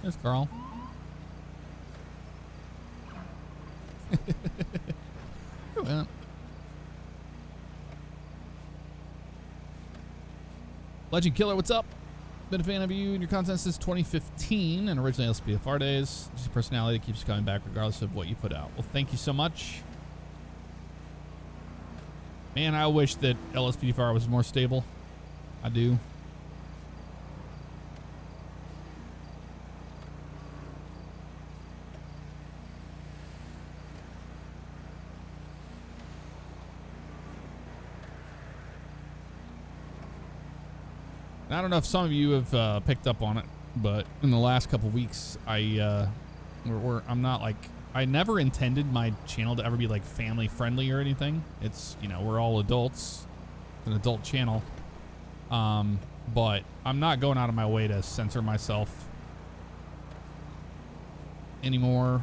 There's Carl. Well. Legend Killer, what's up? Been a fan of you and your content since 2015 and originally LSPFR days. Just a personality that keeps coming back regardless of what you put out. Well, thank you so much. Man, I wish that LSPFR was more stable. I do. I don't know if some of you have picked up on it, but in the last couple weeks, I'm not like, I never intended my channel to ever be like family friendly or anything. It's, you know, we're all adults. It's an adult channel. But I'm not going out of my way to censor myself anymore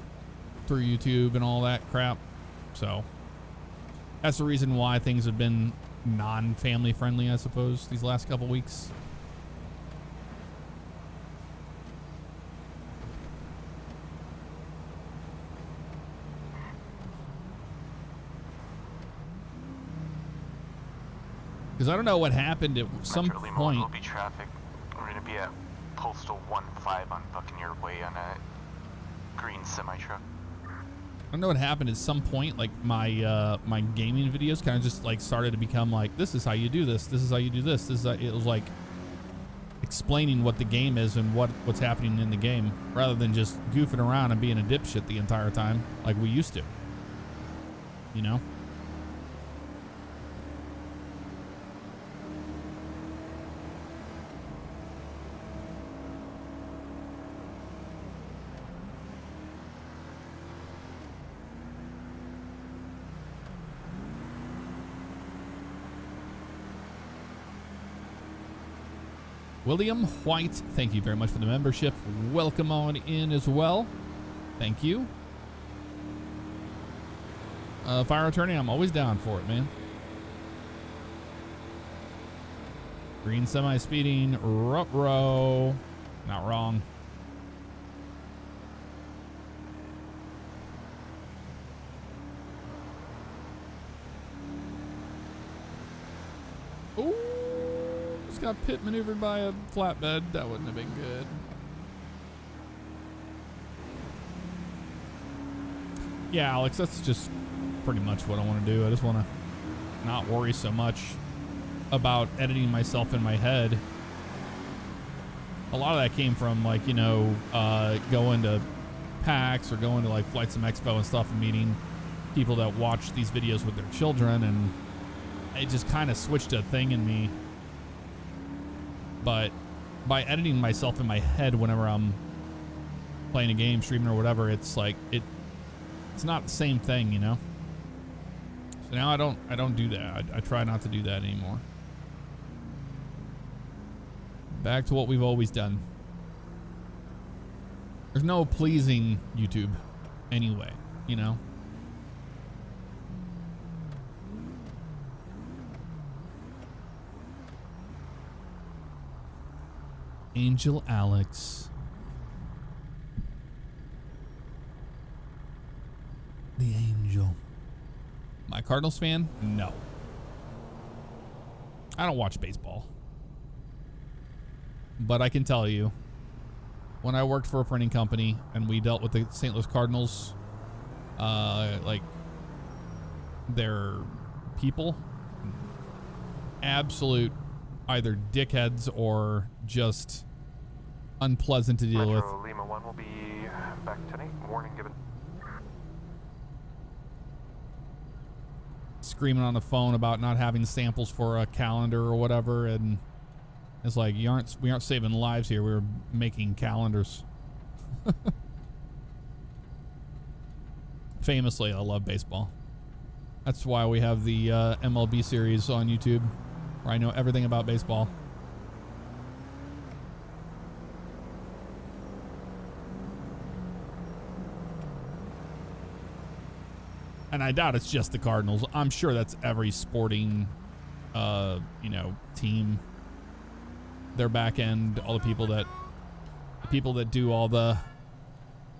through YouTube and all that crap. So that's the reason why things have been non-family friendly, I suppose, these last couple weeks. Because I don't know what happened at some point. Will be traffic. We're gonna be at Postal 15 on Buccaneer Way on a green semi-truck. I don't know what happened at some point. Like my my gaming videos kind of just like started to become like, this is how you do this. This is how you do this. This is it was like explaining what the game is and what's happening in the game, rather than just goofing around and being a dipshit the entire time like we used to. You know. William White, thank you very much for the membership. Welcome on in as well. Thank you. Fire attorney, I'm always down for it, man. Green semi speeding. Ruh-roh. Not wrong. Ooh, just got pit maneuvered by a flatbed. That wouldn't have been good. Yeah, Alex, that's just pretty much what I want to do. I just want to not worry so much about editing myself in my head. A lot of that came from, like, you know, going to PAX or going to like Flight Sim Expo and stuff and meeting people that watch these videos with their children, and it just kind of switched a thing in me. But by editing myself in my head whenever I'm playing a game, streaming or whatever, it's like it's not the same thing, you know? So now I don't do that. I try not to do that anymore. Back to what we've always done. There's no pleasing YouTube anyway, you know? Angel Alex. The Angel. My Cardinals fan? No. I don't watch baseball. But I can tell you, when I worked for a printing company and we dealt with the St. Louis Cardinals, like their people, absolute either dickheads or just unpleasant to deal with. Lima 1 will be back tonight. Warning given. Screaming on the phone about not having samples for a calendar or whatever, and it's like, we aren't saving lives here. We're making calendars. Famously, I love baseball. That's why we have the MLB series on YouTube, where I know everything about baseball. And I doubt it's just the Cardinals. I'm sure that's every sporting, you know, team. Their back end, all the people that do all the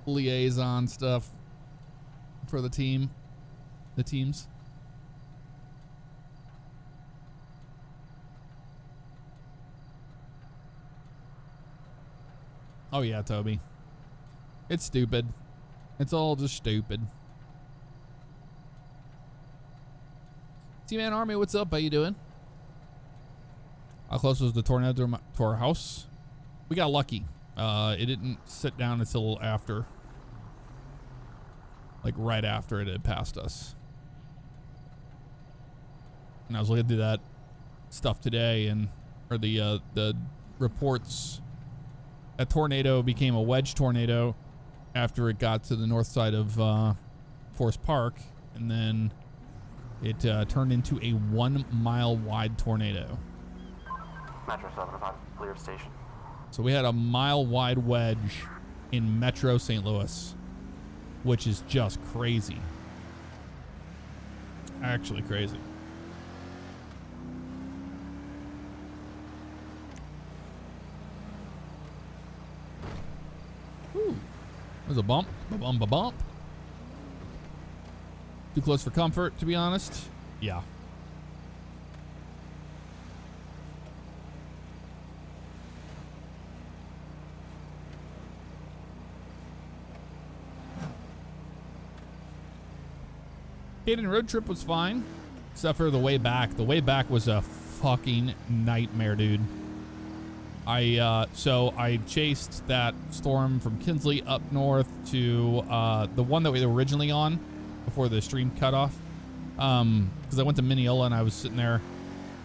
liaison stuff for the teams. Oh yeah, Toby. It's stupid. It's all just stupid. T-Man Army, what's up? How you doing? How close was the tornado to our house? We got lucky. It didn't sit down until after. Like right after it had passed us. And I was looking through that stuff today, or the reports. That tornado became a wedge tornado after it got to the north side of Forest Park, and then it turned into a 1 mile wide tornado. Metro 705, clear of station. So we had a mile wide wedge in Metro St. Louis, which is just crazy. Actually crazy. Ooh. There's a bump. Ba-bum, ba-bump. Too close for comfort, to be honest. Yeah. Hayden road trip was fine, except for the way back. The way back was a fucking nightmare, dude. So I chased that storm from Kinsley up north to the one that we were originally on before the stream cut off. Because I went to Mineola and I was sitting there,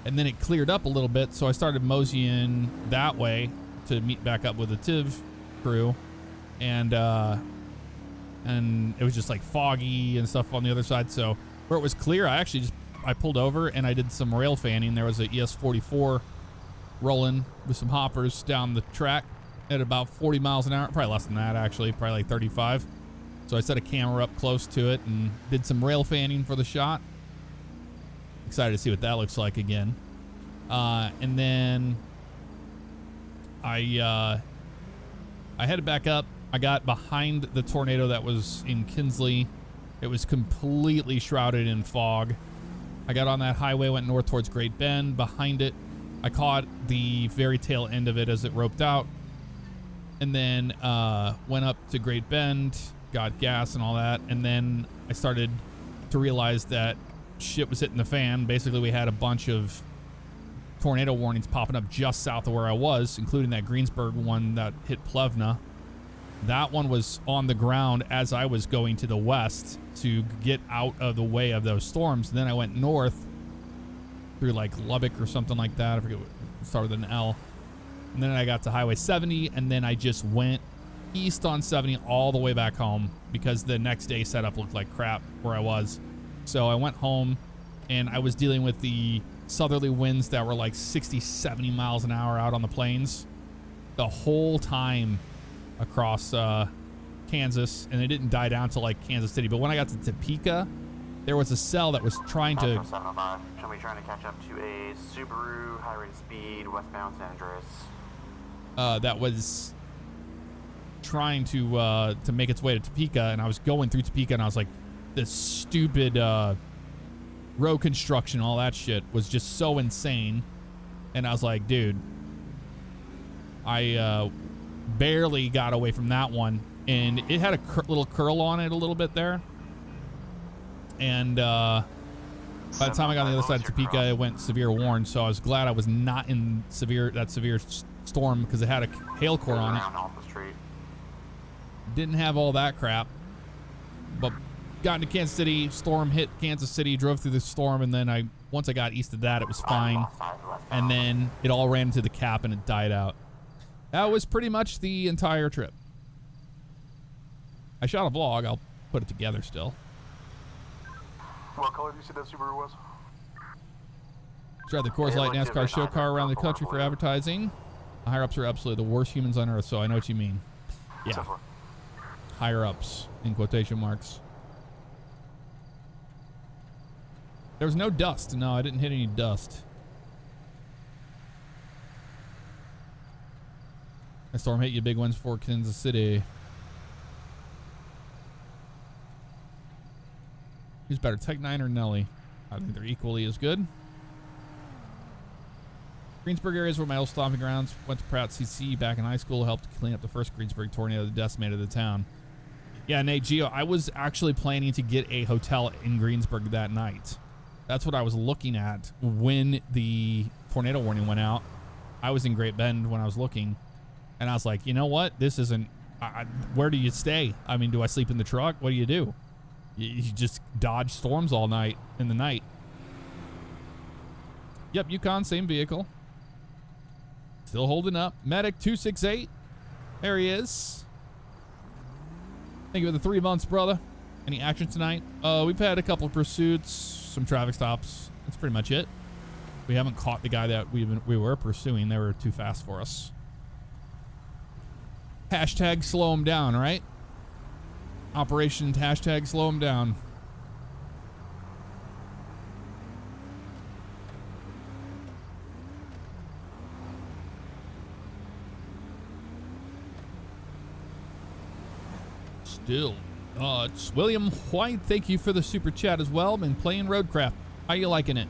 and then it cleared up a little bit, so I started moseying that way to meet back up with the TIV crew, and it was just like foggy and stuff on the other side. So where it was clear, I pulled over and I did some rail fanning. There was a ES44 rolling with some hoppers down the track at about 40 miles an hour, probably less than that actually, probably like 35. So I set a camera up close to it and did some rail fanning for the shot. Excited to see what that looks like again. And then I headed back up. I got behind the tornado that was in Kinsley. It was completely shrouded in fog. I got on that highway, went north towards Great Bend. Behind it, I caught the very tail end of it as it roped out. And then went up to Great Bend, got gas and all that. And then I started to realize that shit was hitting the fan. Basically, we had a bunch of tornado warnings popping up just south of where I was, including that Greensburg one that hit Plevna. That one was on the ground as I was going to the west to get out of the way of those storms. And then I went north through like Lubbock or something like that. I forget what it started with an L. And then I got to Highway 70, and then I just went east on 70 all the way back home because the next day setup looked like crap where I was. So I went home, and I was dealing with the southerly winds that were like 60, 70 miles an hour out on the plains the whole time across Kansas, and it didn't die down to like Kansas City. But when I got to Topeka, there was a cell that was trying to... 705. Should be trying to catch up to a Subaru, high rate of speed, westbound San Andreas. That was trying to make its way to Topeka, and I was going through Topeka, and I was like, this stupid road construction, all that shit was just so insane. And I was like, dude, I barely got away from that one, and it had a little curl on it a little bit there. And by the time I got on the other side of Topeka, it went severe warned, so I was glad I was not in that severe storm because it had a hail core on it. Didn't have all that crap, but got into Kansas City, storm hit Kansas City, drove through the storm, and then once I got east of that, it was fine. And then it all ran into the cap and it died out. That was pretty much the entire trip. I shot a vlog. I'll put it together still. What color do you say that Subaru was? Drive the Coors Light NASCAR show car around the country for advertising. The higher-ups are absolutely the worst humans on earth, so I know what you mean. Yeah. Higher-ups, in quotation marks. There was no dust. No, I didn't hit any dust. The storm hit you, big ones for Kansas City. Who's better, Tech 9 or Nelly? I think they're equally as good. Greensburg area is where my old stomping grounds. Went to Pratt CC back in high school. Helped clean up the first Greensburg tornado that decimated the town. Yeah, Nate, Gio, I was actually planning to get a hotel in Greensburg that night. That's what I was looking at when the tornado warning went out. I was in Great Bend when I was looking. And I was like, you know what? This isn't... where do you stay? I mean, do I sleep in the truck? What do? You just dodge storms all night in the night. Yep, Yukon, same vehicle. Still holding up. Medic 268. There he is. Thank you for the 3 months, brother. Any action tonight? We've had a couple of pursuits, some traffic stops. That's pretty much it. We haven't caught the guy that we were pursuing. They were too fast for us. Hashtag slow him down, right? Operation hashtag slow him down. Still, it's William White. Thank you for the super chat as well. Been playing Roadcraft. How you liking it?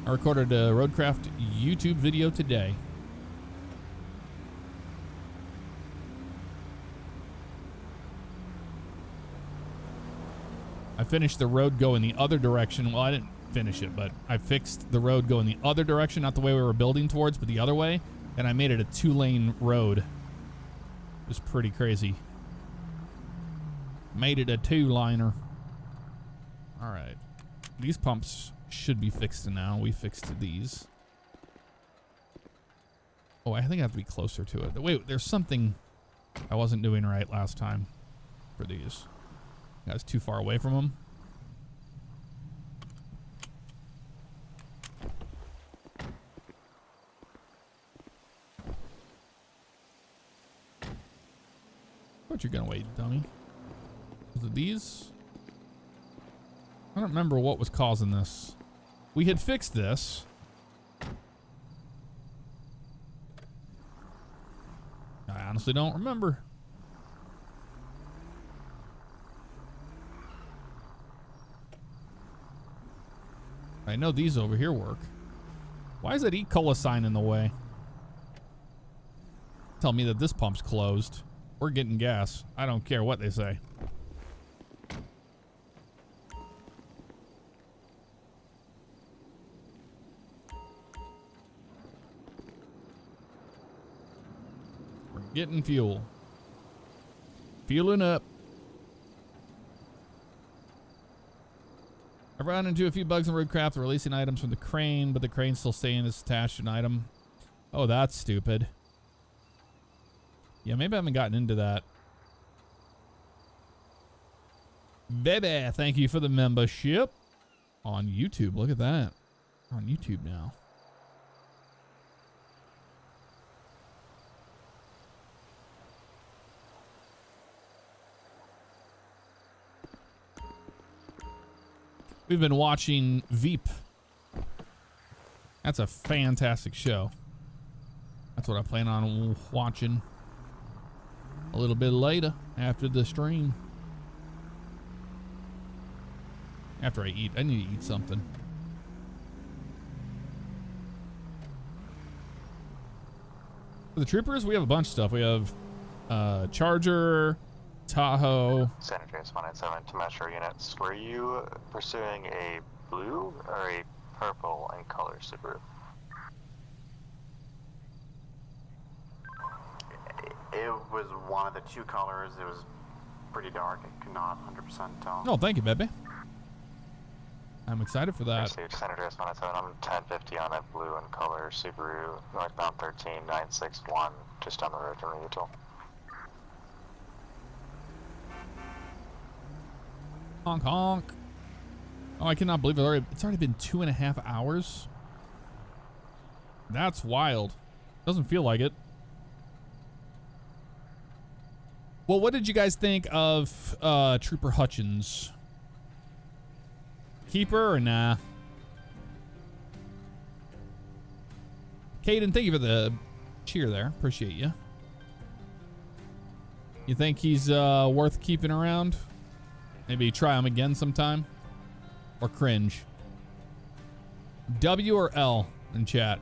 I recorded a Roadcraft YouTube video today. I finished the road going the other direction. Well, I didn't finish it, but I fixed the road going the other direction, not the way we were building towards, but the other way, and I made it a 2-lane road. It was pretty crazy. Made it a 2-liner. All right. These pumps should be fixed now. We fixed these. Oh, I think I have to be closer to it. Wait, there's something I wasn't doing right last time for these. I was too far away from them. What you're gonna wait, dummy? Was it these? I don't remember what was causing this. We had fixed this. honestly don't remember. I know these over here work. Why is that E. Cola sign in the way? Tell me that this pump's closed. We're getting gas. I don't care what they say. We're getting fuel. Fueling up. I've run into a few bugs in roadcraft releasing items from the crane, but the crane's still saying it's attached to an item. Oh, that's stupid. Yeah, maybe I haven't gotten into that. Baby, thank you for the membership on YouTube. Look at that. We're on YouTube now. We've been watching Veep. That's a fantastic show. That's what I plan on watching a little bit later after the stream. After I eat. I need to eat something. For the troopers, we have a bunch of stuff. We have Charger, Tahoe. San Andreas 197 to Metro units. Were you pursuing a blue or a purple in color Subaru? It was one of the two colors. It was pretty dark. I could not 100% tell. Oh, thank you, baby. I'm excited for that. Pursuit San Andreas 197. I'm 1050 on a blue in color Subaru, northbound 13961, just down the road from the Util. Honk honk. Oh, I cannot believe it's already been 2.5 hours. That's wild. Doesn't feel like it. Well, what did you guys think of Trooper Hutchins? Keeper or nah? Caden, thank you for the cheer there. Appreciate you. You think he's worth keeping around? Maybe try him again sometime? Or cringe? W or L in chat?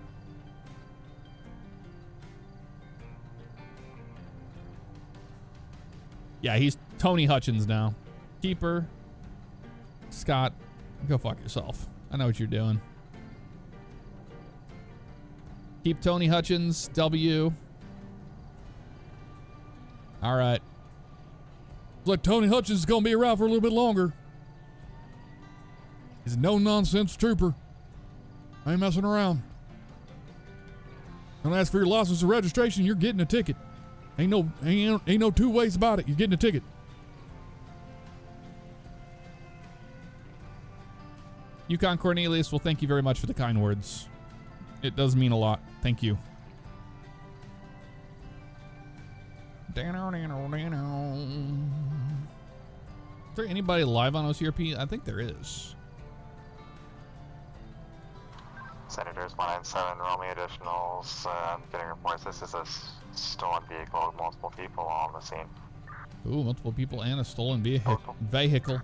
Yeah, he's Tony Hutchins now. Keeper. Scott, go fuck yourself. I know what you're doing. Keep Tony Hutchins. W. All right. Look, Tony Hutchins is going to be around for a little bit longer. He's a no-nonsense trooper. I ain't messing around. Don't ask for your license or registration, you're getting a ticket. Ain't no two ways about it. You're getting a ticket. Yukon Cornelius, well, thank you very much for the kind words. It does mean a lot. Thank you. Is there anybody live on OCRP? I think there is. Senators 197, roll me additionals. I'm getting reports. This is a stolen vehicle with multiple people on the scene. Ooh, multiple people and a stolen vehicle.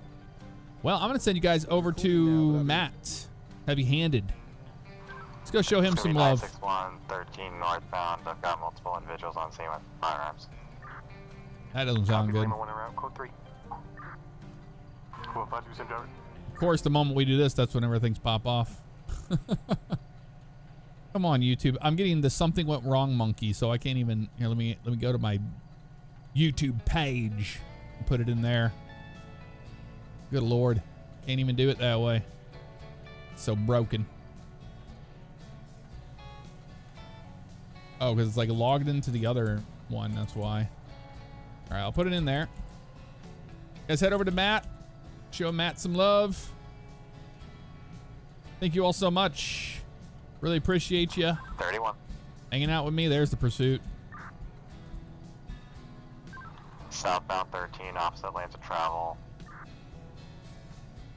Well, I'm going to send you guys over to Matt. Heavy-handed. Let's go show him some love. 961, 13 northbound. I've got multiple individuals on scene with firearms. That doesn't sound good. Code 3. Of course, the moment we do this, that's when everything's pop off. Come on, YouTube. I'm getting the something went wrong monkey, so I can't even. Here, let me go to my YouTube page and put it in there. Good Lord, can't even do it that way. It's so broken. Oh, because it's like logged into the other one. That's why. All right, I'll put it in there. Guys, head over to Matt. Show Matt some love. Thank you all so much. Really appreciate you. 31. Hanging out with me. There's the pursuit. Southbound 13, opposite lanes of travel.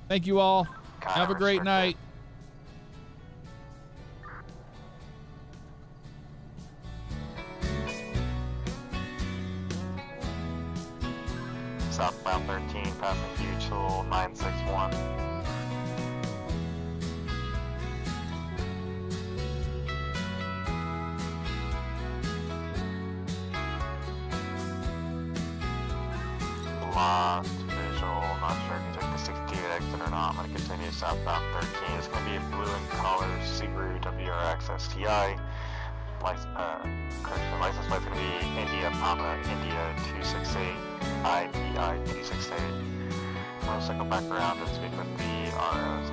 Thank you all. Have a great night. lost visual. Not sure if you took the 68 exit or not. I'm going to continue southbound 13. It's going to be a blue in color Subaru WRX STI. Correction, license plate is going to be India Papa India 268 IPI 268. I'm going to circle back around and speak with the ROs